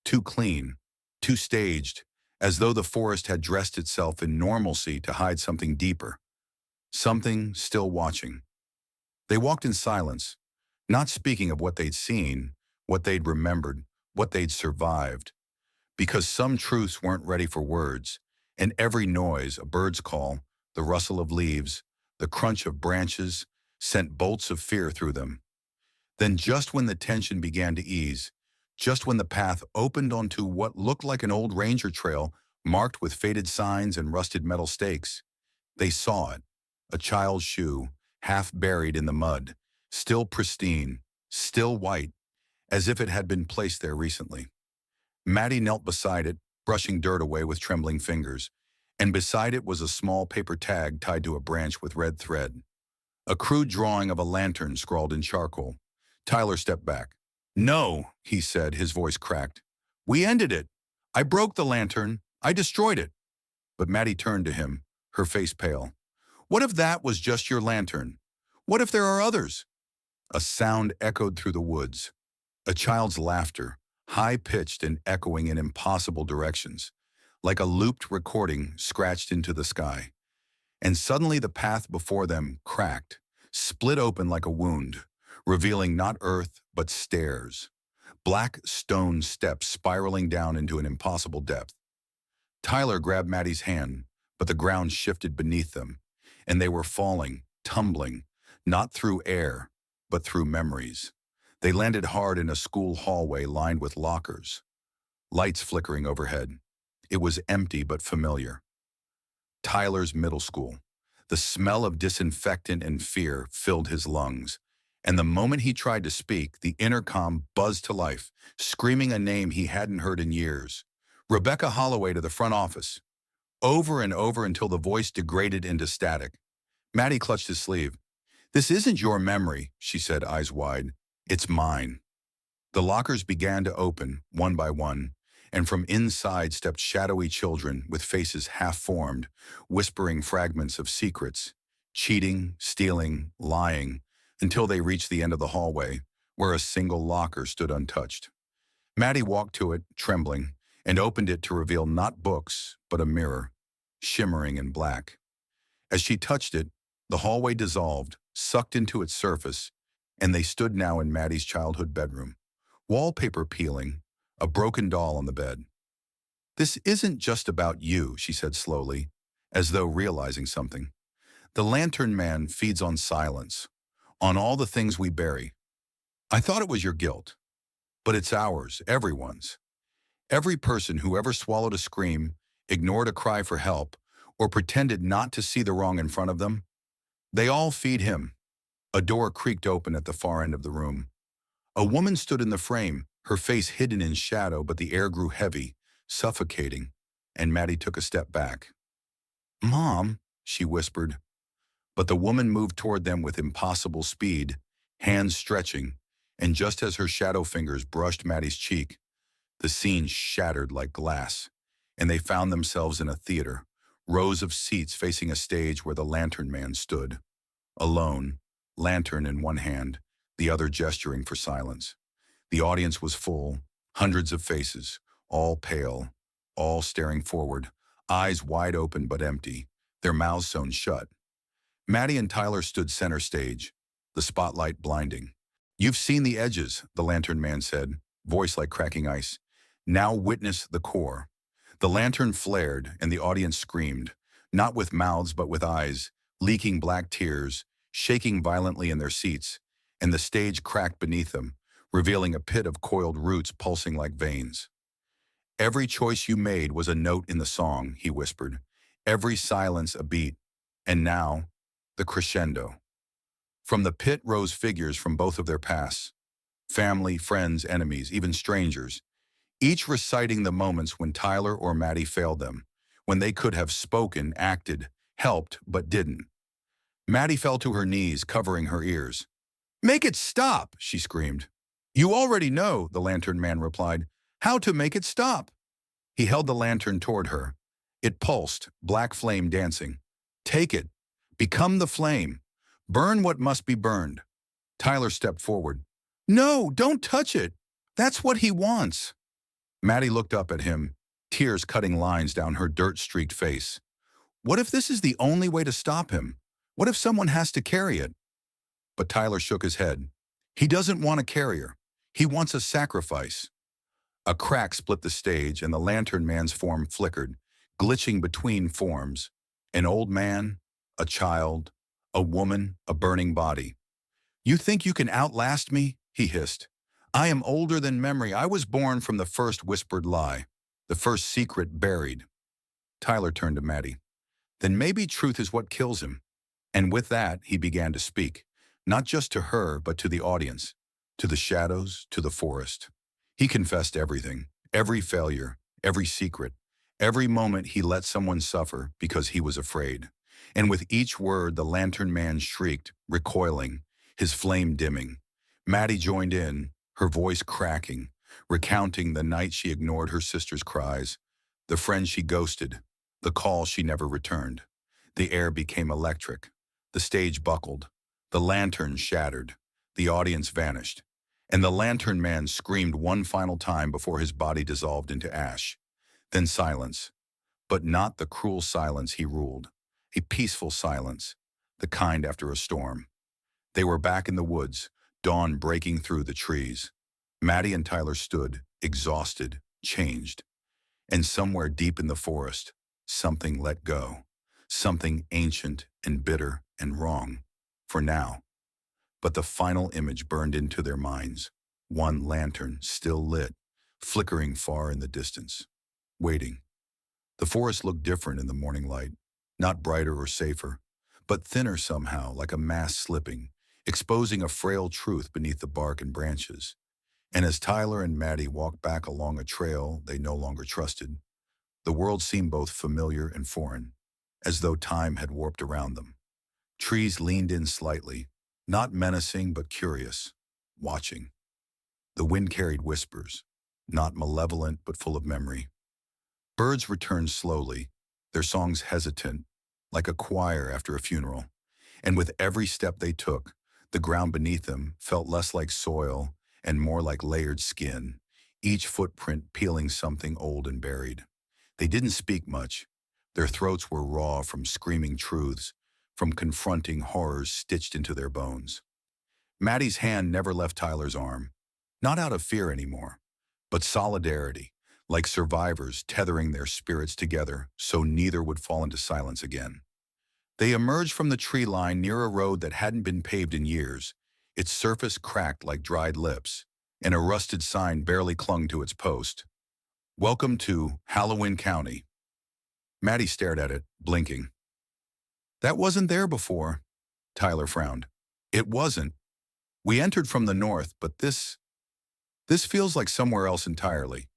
Speaker 1: too clean, too staged, as though the forest had dressed itself in normalcy to hide something deeper, something still watching. They walked in silence, not speaking of what they'd seen, what they'd remembered, what they'd survived, because some truths weren't ready for words, and every noise, a bird's call, the rustle of leaves, the crunch of branches, sent bolts of fear through them. Then just when the tension began to ease, just when the path opened onto what looked like an old ranger trail marked with faded signs and rusted metal stakes, they saw it, a child's shoe, half buried in the mud, still pristine, still white, as if it had been placed there recently. Maddie knelt beside it, brushing dirt away with trembling fingers, and beside it was a small paper tag tied to a branch with red thread. A crude drawing of a lantern scrawled in charcoal. Tyler stepped back. "No," he said, his voice cracked. "We ended it. I broke the lantern. I destroyed it." But Maddie turned to him, her face pale. "What if that was just your lantern? What if there are others?" A sound echoed through the woods. A child's laughter, high-pitched and echoing in impossible directions, like a looped recording scratched into the sky. And suddenly the path before them cracked, split open like a wound, revealing not earth but stairs, black stone steps spiraling down into an impossible depth. Tyler grabbed Maddie's hand, but the ground shifted beneath them, and they were falling, tumbling, not through air, but through memories. They landed hard in a school hallway lined with lockers, lights flickering overhead. It was empty but familiar. Tyler's middle school. The smell of disinfectant and fear filled his lungs, and the moment he tried to speak, the intercom buzzed to life, screaming a name he hadn't heard in years. "Rebecca Holloway to the front office." Over and over until the voice degraded into static. Maddie clutched his sleeve. "This isn't your memory," she said, eyes wide. "It's mine." The lockers began to open, one by one, and from inside stepped shadowy children with faces half-formed, whispering fragments of secrets, cheating, stealing, lying, until they reached the end of the hallway, where a single locker stood untouched. Maddie walked to it, trembling, and opened it to reveal not books, but a mirror, shimmering in black. As she touched it, the hallway dissolved, sucked into its surface, and they stood now in Maddie's childhood bedroom. Wallpaper peeling, a broken doll on the bed. "This isn't just about you," she said slowly, as though realizing something. "The Lantern Man feeds on silence, on all the things we bury. I thought it was your guilt, but it's ours, everyone's. Every person who ever swallowed a scream, ignored a cry for help, or pretended not to see the wrong in front of them, they all feed him." A door creaked open at the far end of the room. A woman stood in the frame, her face hidden in shadow, but the air grew heavy, suffocating, and Maddie took a step back. "Mom," she whispered. But the woman moved toward them with impossible speed, hands stretching, and just as her shadow fingers brushed Maddie's cheek, the scene shattered like glass, and they found themselves in a theater, rows of seats facing a stage where the Lantern Man stood. Alone, lantern in one hand, the other gesturing for silence. The audience was full, hundreds of faces, all pale, all staring forward, eyes wide open but empty, their mouths sewn shut. Maddie and Tyler stood center stage, the spotlight blinding. "You've seen the edges," the Lantern Man said, voice like cracking ice. "Now witness the core." The lantern flared, and the audience screamed, not with mouths but with eyes, leaking black tears, shaking violently in their seats, and the stage cracked beneath them, revealing a pit of coiled roots pulsing like veins. "Every choice you made was a note in the song," he whispered. "Every silence a beat. And now, the crescendo. From the pit rose figures from both of their pasts, family, friends, enemies, even strangers, each reciting the moments when Tyler or Maddie failed them, when they could have spoken, acted, helped, but didn't. Maddie fell to her knees, covering her ears. "Make it stop!" she screamed. "You already know," the lantern man replied, "how to make it stop." He held the lantern toward her. It pulsed, black flame dancing. "Take it. Become the flame. Burn what must be burned." Tyler stepped forward. "No, don't touch it. That's what he wants." Maddie looked up at him, tears cutting lines down her dirt-streaked face. What if this is the only way to stop him? What if someone has to carry it? But Tyler shook his head. He doesn't want a carrier. He wants a sacrifice. A crack split the stage and the lantern man's form flickered, glitching between forms. An old man, a child, a woman, a burning body. "You think you can outlast me?" he hissed. "I am older than memory. I was born from the first whispered lie, the first secret buried." Tyler turned to Maddie. "Then maybe truth is what kills him." And with that, he began to speak, not just to her, but to the audience, to the shadows, to the forest. He confessed everything, every failure, every secret, every moment he let someone suffer because he was afraid. And with each word, the lantern man shrieked, recoiling, his flame dimming. Maddie joined in, her voice cracking, recounting the night she ignored her sister's cries, the friend she ghosted, the call she never returned. The air became electric. The stage buckled. The lantern shattered. The audience vanished. And the lantern man screamed one final time before his body dissolved into ash. Then silence. But not the cruel silence he ruled. A peaceful silence, the kind after a storm. They were back in the woods, dawn breaking through the trees. Maddie and Tyler stood, exhausted, changed. And somewhere deep in the forest, something let go. Something ancient and bitter and wrong, for now. But the final image burned into their minds. One lantern still lit, flickering far in the distance. Waiting. The forest looked different in the morning light. Not brighter or safer, but thinner somehow, like a mass slipping, exposing a frail truth beneath the bark and branches. And as Tyler and Maddie walked back along a trail they no longer trusted, the world seemed both familiar and foreign, as though time had warped around them. Trees leaned in slightly, not menacing but curious, watching. The wind carried whispers, not malevolent but full of memory. Birds returned slowly, their songs hesitant, like a choir after a funeral. And with every step they took, the ground beneath them felt less like soil and more like layered skin, each footprint peeling something old and buried. They didn't speak much. Their throats were raw from screaming truths, from confronting horrors stitched into their bones. Maddie's hand never left Tyler's arm, not out of fear anymore, but solidarity, like survivors tethering their spirits together so neither would fall into silence again. They emerged from the tree line near a road that hadn't been paved in years, its surface cracked like dried lips, and a rusted sign barely clung to its post. "Welcome to Halloween County." Maddie stared at it, blinking. "That wasn't there before," Tyler frowned. "It wasn't. We entered from the north, but this feels like somewhere else entirely."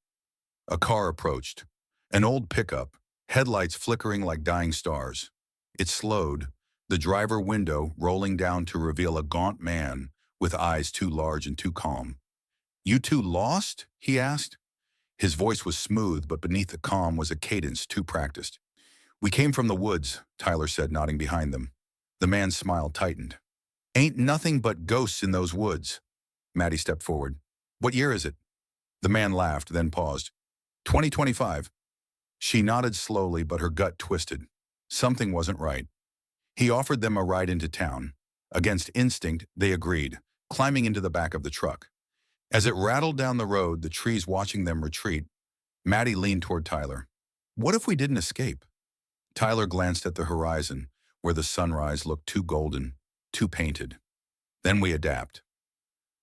Speaker 1: A car approached. An old pickup, headlights flickering like dying stars. It slowed, the driver window rolling down to reveal a gaunt man with eyes too large and too calm. "You two lost?" he asked. His voice was smooth, but beneath the calm was a cadence too practiced. "We came from the woods," Tyler said, nodding behind them. The man's smile tightened. "Ain't nothing but ghosts in those woods." Maddie stepped forward. "What year is it?" The man laughed, then paused. 2025. She nodded slowly, but her gut twisted. Something wasn't right. He offered them a ride into town. Against instinct, they agreed, climbing into the back of the truck. As it rattled down the road, the trees watching them retreat, Maddie leaned toward Tyler. "What if we didn't escape?" Tyler glanced at the horizon, where the sunrise looked too golden, too painted. "Then we adapt."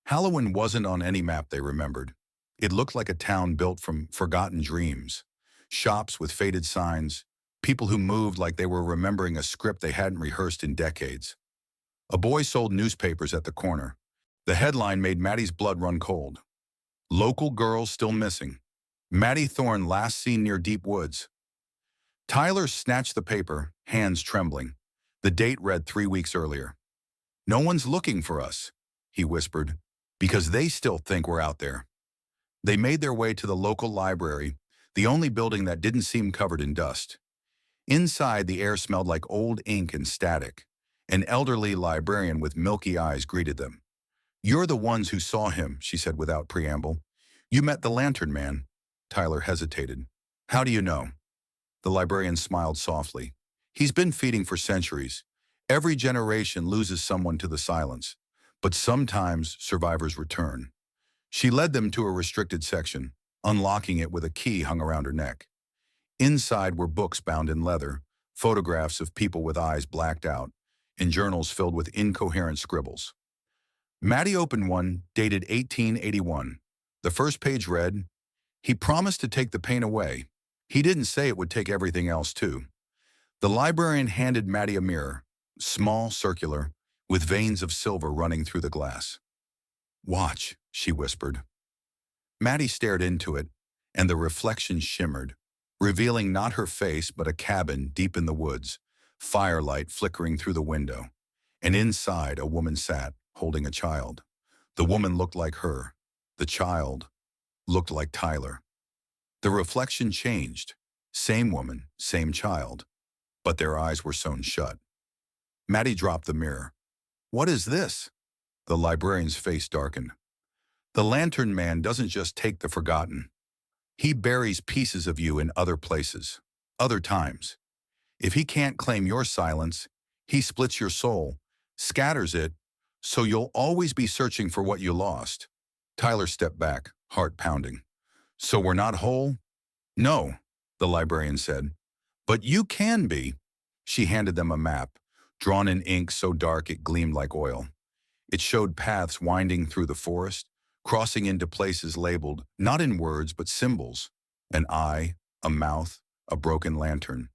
Speaker 1: Halloween wasn't on any map they remembered. It looked like a town built from forgotten dreams. Shops with faded signs, People who moved like they were remembering a script they hadn't rehearsed in decades. A boy sold newspapers at the corner. The headline made Maddie's blood run cold. Local girls still missing. Maddie Thorne last seen near Deep Woods. Tyler snatched the paper, hands trembling. The date read 3 weeks earlier. "No one's looking for us," he whispered, "because they still think we're out there." They made their way to the local library, the only building that didn't seem covered in dust. Inside, the air smelled like old ink and static. An elderly librarian with milky eyes greeted them. "You're the ones who saw him," she said without preamble. "You met the Lantern Man." Tyler hesitated. "How do you know?" The librarian smiled softly. "He's been feeding for centuries. Every generation loses someone to the silence, but sometimes survivors return." She led them to a restricted section, unlocking it with a key hung around her neck. Inside were books bound in leather, photographs of people with eyes blacked out, and journals filled with incoherent scribbles. Maddie opened one, dated 1881. The first page read, "He promised to take the pain away. He didn't say it would take everything else too." The librarian handed Maddie a mirror, small, circular, with veins of silver running through the glass. "Watch," she whispered. Maddie stared into it, and the reflection shimmered, revealing not her face but a cabin deep in the woods, firelight flickering through the window. And inside, a woman sat, holding a child. The woman looked like her. The child looked like Tyler. The reflection changed. Same woman, same child. But their eyes were sewn shut. Maddie dropped the mirror. "What is this?" The librarian's face darkened. "The Lantern Man doesn't just take the forgotten. He buries pieces of you in other places, other times. If he can't claim your silence, he splits your soul, scatters it, so you'll always be searching for what you lost." Tyler stepped back, heart pounding. "So we're not whole?" "No," the librarian said. "But you can be." She handed them a map, drawn in ink so dark it gleamed like oil. It showed paths winding through the forest, crossing into places labeled, not in words but symbols: an eye, a mouth, a broken lantern.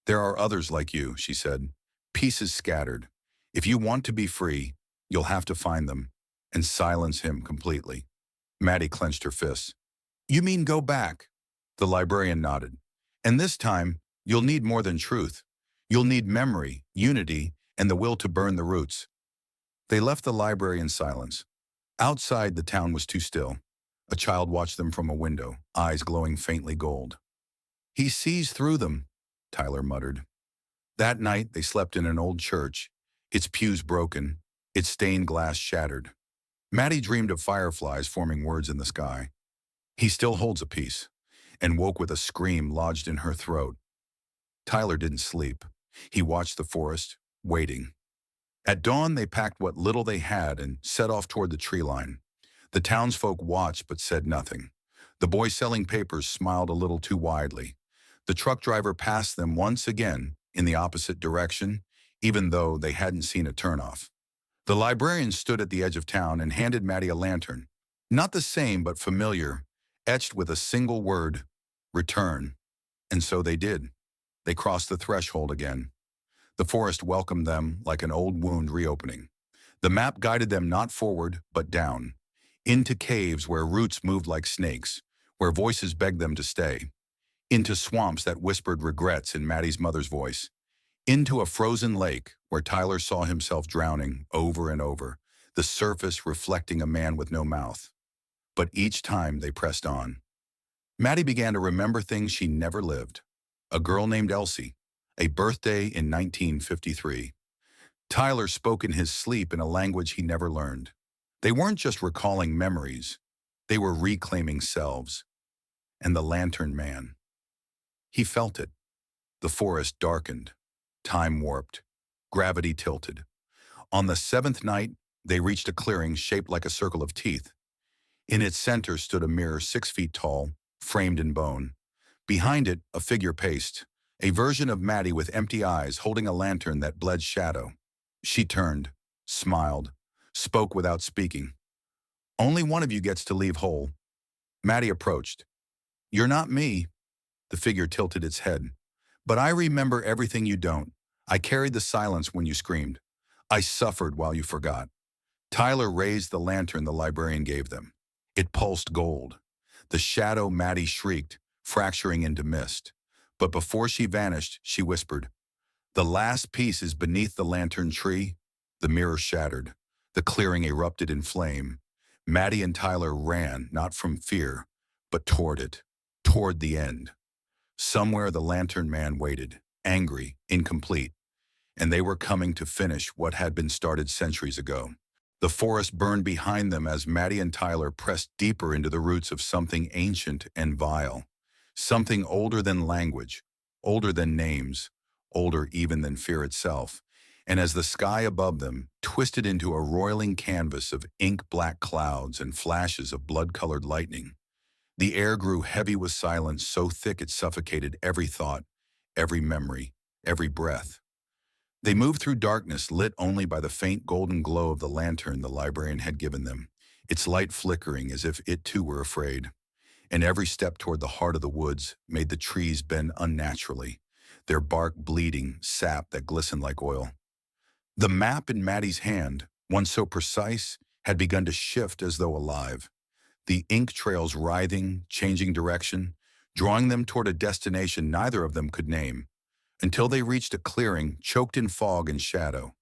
Speaker 1: "There are others like you," she said, "pieces scattered. If you want to be free, you'll have to find them and silence him completely." Maddie clenched her fists. "You mean go back?" The librarian nodded. "And this time, you'll need more than truth. You'll need memory, unity, and the will to burn the roots." They left the library in silence. Outside, the town was too still. A child watched them from a window, eyes glowing faintly gold. "He sees through them," Tyler muttered. That night, they slept in an old church, its pews broken, its stained glass shattered. Maddie dreamed of fireflies forming words in the sky. "He still holds a piece," and woke with a scream lodged in her throat. Tyler didn't sleep. He watched the forest, waiting. At dawn, they packed what little they had and set off toward the tree line. The townsfolk watched but said nothing. The boy selling papers smiled a little too widely. The truck driver passed them once again in the opposite direction, even though they hadn't seen a turnoff. The librarian stood at the edge of town and handed Maddie a lantern. Not the same, but familiar, etched with a single word: return. And so they did. They crossed the threshold again. The forest welcomed them like an old wound reopening. The map guided them not forward, but down, into caves where roots moved like snakes, where voices begged them to stay, into swamps that whispered regrets in Maddie's mother's voice, into a frozen lake where Tyler saw himself drowning over and over, the surface reflecting a man with no mouth. But each time they pressed on. Maddie began to remember things she never lived. A girl named Elsie, a birthday in 1953. Tyler spoke in his sleep in a language he never learned. They weren't just recalling memories, they were reclaiming selves. And the Lantern Man. He felt it. The forest darkened, time warped, gravity tilted. On the 7th night, they reached a clearing shaped like a circle of teeth. In its center stood a mirror 6 feet tall, framed in bone. Behind it, a figure paced, a version of Maddie with empty eyes holding a lantern that bled shadow. She turned, smiled, spoke without speaking. "Only one of you gets to leave whole." Maddie approached. "You're not me." The figure tilted its head. But I remember everything you don't. I carried the silence when you screamed. I suffered while you forgot. Tyler raised the lantern the librarian gave them. It pulsed gold. The shadow Maddie shrieked, fracturing into mist. But before she vanished, she whispered, "The last piece is beneath the lantern tree." The mirror shattered. The clearing erupted in flame. Maddie and Tyler ran, not from fear, but toward it, toward the end. Somewhere the lantern man waited, angry, incomplete, and they were coming to finish what had been started centuries ago. The forest burned behind them as Maddie and Tyler pressed deeper into the roots of something ancient and vile, something older than language, older than names, older even than fear itself. And as the sky above them twisted into a roiling canvas of ink-black clouds and flashes of blood-colored lightning, the air grew heavy with silence so thick it suffocated every thought, every memory, every breath. They moved through darkness lit only by the faint golden glow of the lantern the librarian had given them, its light flickering as if it too were afraid. And every step toward the heart of the woods made the trees bend unnaturally, their bark bleeding sap that glistened like oil. The map in Maddie's hand, once so precise, had begun to shift as though alive, the ink trails writhing, changing direction, drawing them toward a destination neither of them could name, until they reached a clearing choked in fog and shadow.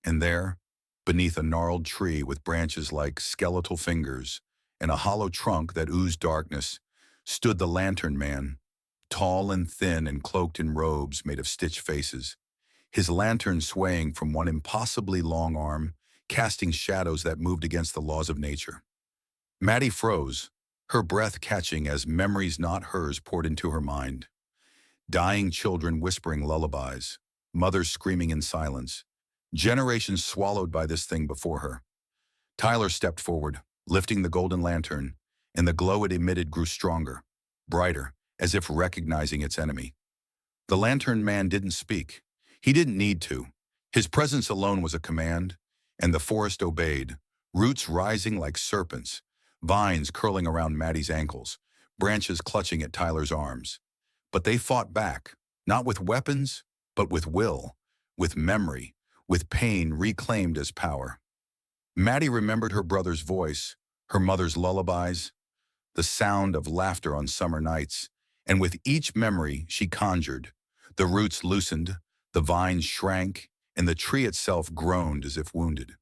Speaker 1: And there, beneath a gnarled tree with branches like skeletal fingers and a hollow trunk that oozed darkness, stood the lantern man, tall and thin and cloaked in robes made of stitched faces, his lantern swaying from one impossibly long arm, casting shadows that moved against the laws of nature. Maddie froze, her breath catching as memories not hers poured into her mind. Dying children whispering lullabies, mothers screaming in silence, generations swallowed by this thing before her. Tyler stepped forward, lifting the golden lantern, and the glow it emitted grew stronger, brighter, as if recognizing its enemy. The lantern man didn't speak. He didn't need to. His presence alone was a command, and the forest obeyed, roots rising like serpents, vines curling around Maddie's ankles, branches clutching at Tyler's arms. But they fought back, not with weapons, but with will, with memory, with pain reclaimed as power. Maddie remembered her brother's voice, her mother's lullabies, the sound of laughter on summer nights, and with each memory she conjured. The roots loosened, the vines shrank, and the tree itself groaned as if wounded.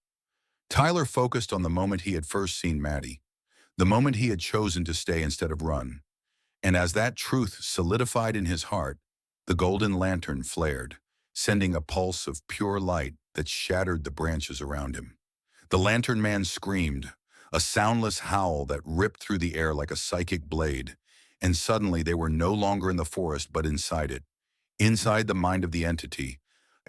Speaker 1: Tyler focused on the moment he had first seen Maddie, the moment he had chosen to stay instead of run. And as that truth solidified in his heart, the golden lantern flared, sending a pulse of pure light that shattered the branches around him. The lantern man screamed, a soundless howl that ripped through the air like a psychic blade, and suddenly they were no longer in the forest but inside it, inside the mind of the entity,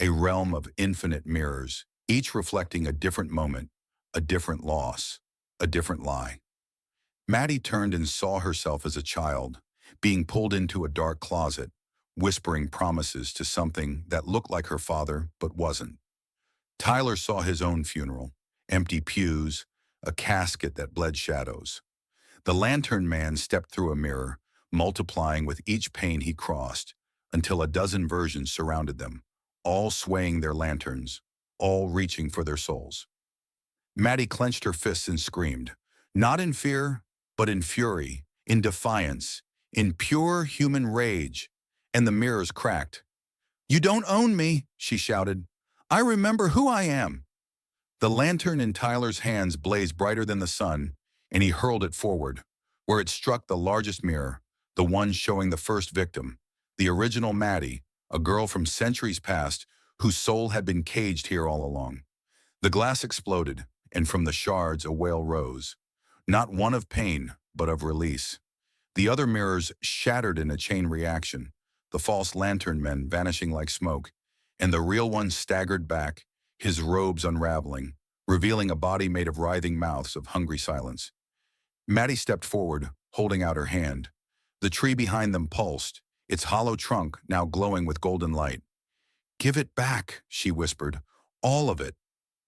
Speaker 1: a realm of infinite mirrors, each reflecting a different moment, a different loss, a different lie. Maddie turned and saw herself as a child, being pulled into a dark closet, whispering promises to something that looked like her father but wasn't. Tyler saw his own funeral, empty pews, a casket that bled shadows. The lantern man stepped through a mirror, multiplying with each pane he crossed, until a dozen versions surrounded them, all swaying their lanterns, all reaching for their souls. Maddie clenched her fists and screamed, not in fear, but in fury, in defiance, in pure human rage, and the mirrors cracked. "You don't own me," she shouted. "I remember who I am." The lantern in Tyler's hands blazed brighter than the sun, and he hurled it forward, where it struck the largest mirror, the one showing the first victim, the original Maddie, a girl from centuries past whose soul had been caged here all along. The glass exploded, and from the shards a wail rose, not one of pain, but of release. The other mirrors shattered in a chain reaction, the false lantern men vanishing like smoke, and the real one staggered back, his robes unraveling, revealing a body made of writhing mouths of hungry silence. Maddie stepped forward, holding out her hand. The tree behind them pulsed, its hollow trunk now glowing with golden light. "Give it back," she whispered, "all of it."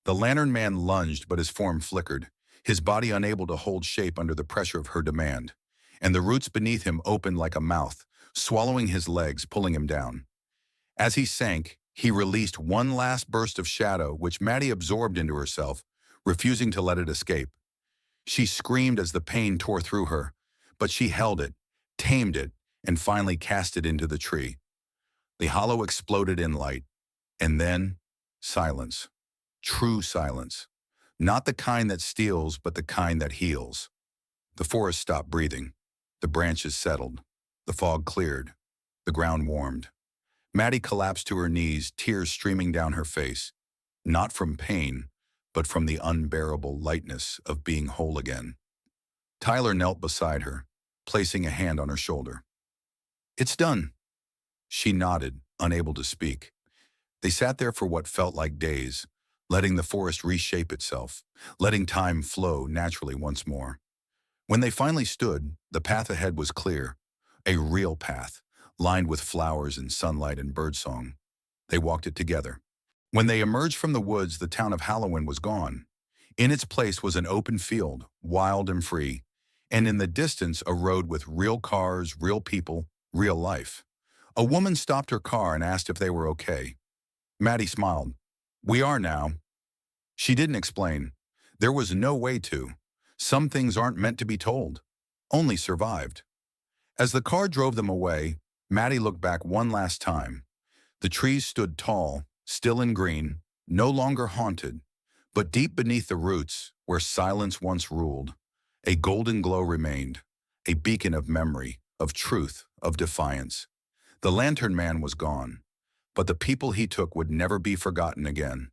Speaker 1: The lantern man lunged, but his form flickered, his body unable to hold shape under the pressure of her demand, and the roots beneath him opened like a mouth, swallowing his legs, pulling him down. As he sank, he released one last burst of shadow which Maddie absorbed into herself, refusing to let it escape. She screamed as the pain tore through her, but she held it, tamed it, and finally cast it into the tree. The hollow exploded in light, and then silence. True silence. Not the kind that steals, but the kind that heals. The forest stopped breathing. The branches settled. The fog cleared. The ground warmed. Maddie collapsed to her knees, tears streaming down her face. Not from pain, but from the unbearable lightness of being whole again. Tyler knelt beside her, placing a hand on her shoulder. "It's done." She nodded, unable to speak. They sat there for what felt like days, letting the forest reshape itself, letting time flow naturally once more. When they finally stood, the path ahead was clear, a real path, lined with flowers and sunlight and birdsong. They walked it together. When they emerged from the woods, the town of Halloween was gone. In its place was an open field, wild and free, and in the distance a road with real cars, real people, real life. A woman stopped her car and asked if they were okay. Maddie smiled. "We are now." She didn't explain. There was no way to. Some things aren't meant to be told, only survived. As the car drove them away, Maddie looked back one last time. The trees stood tall, still and green, no longer haunted, but deep beneath the roots, where silence once ruled, a golden glow remained, a beacon of memory, of truth, of defiance. The lantern man was gone, but the people he took would never be forgotten again.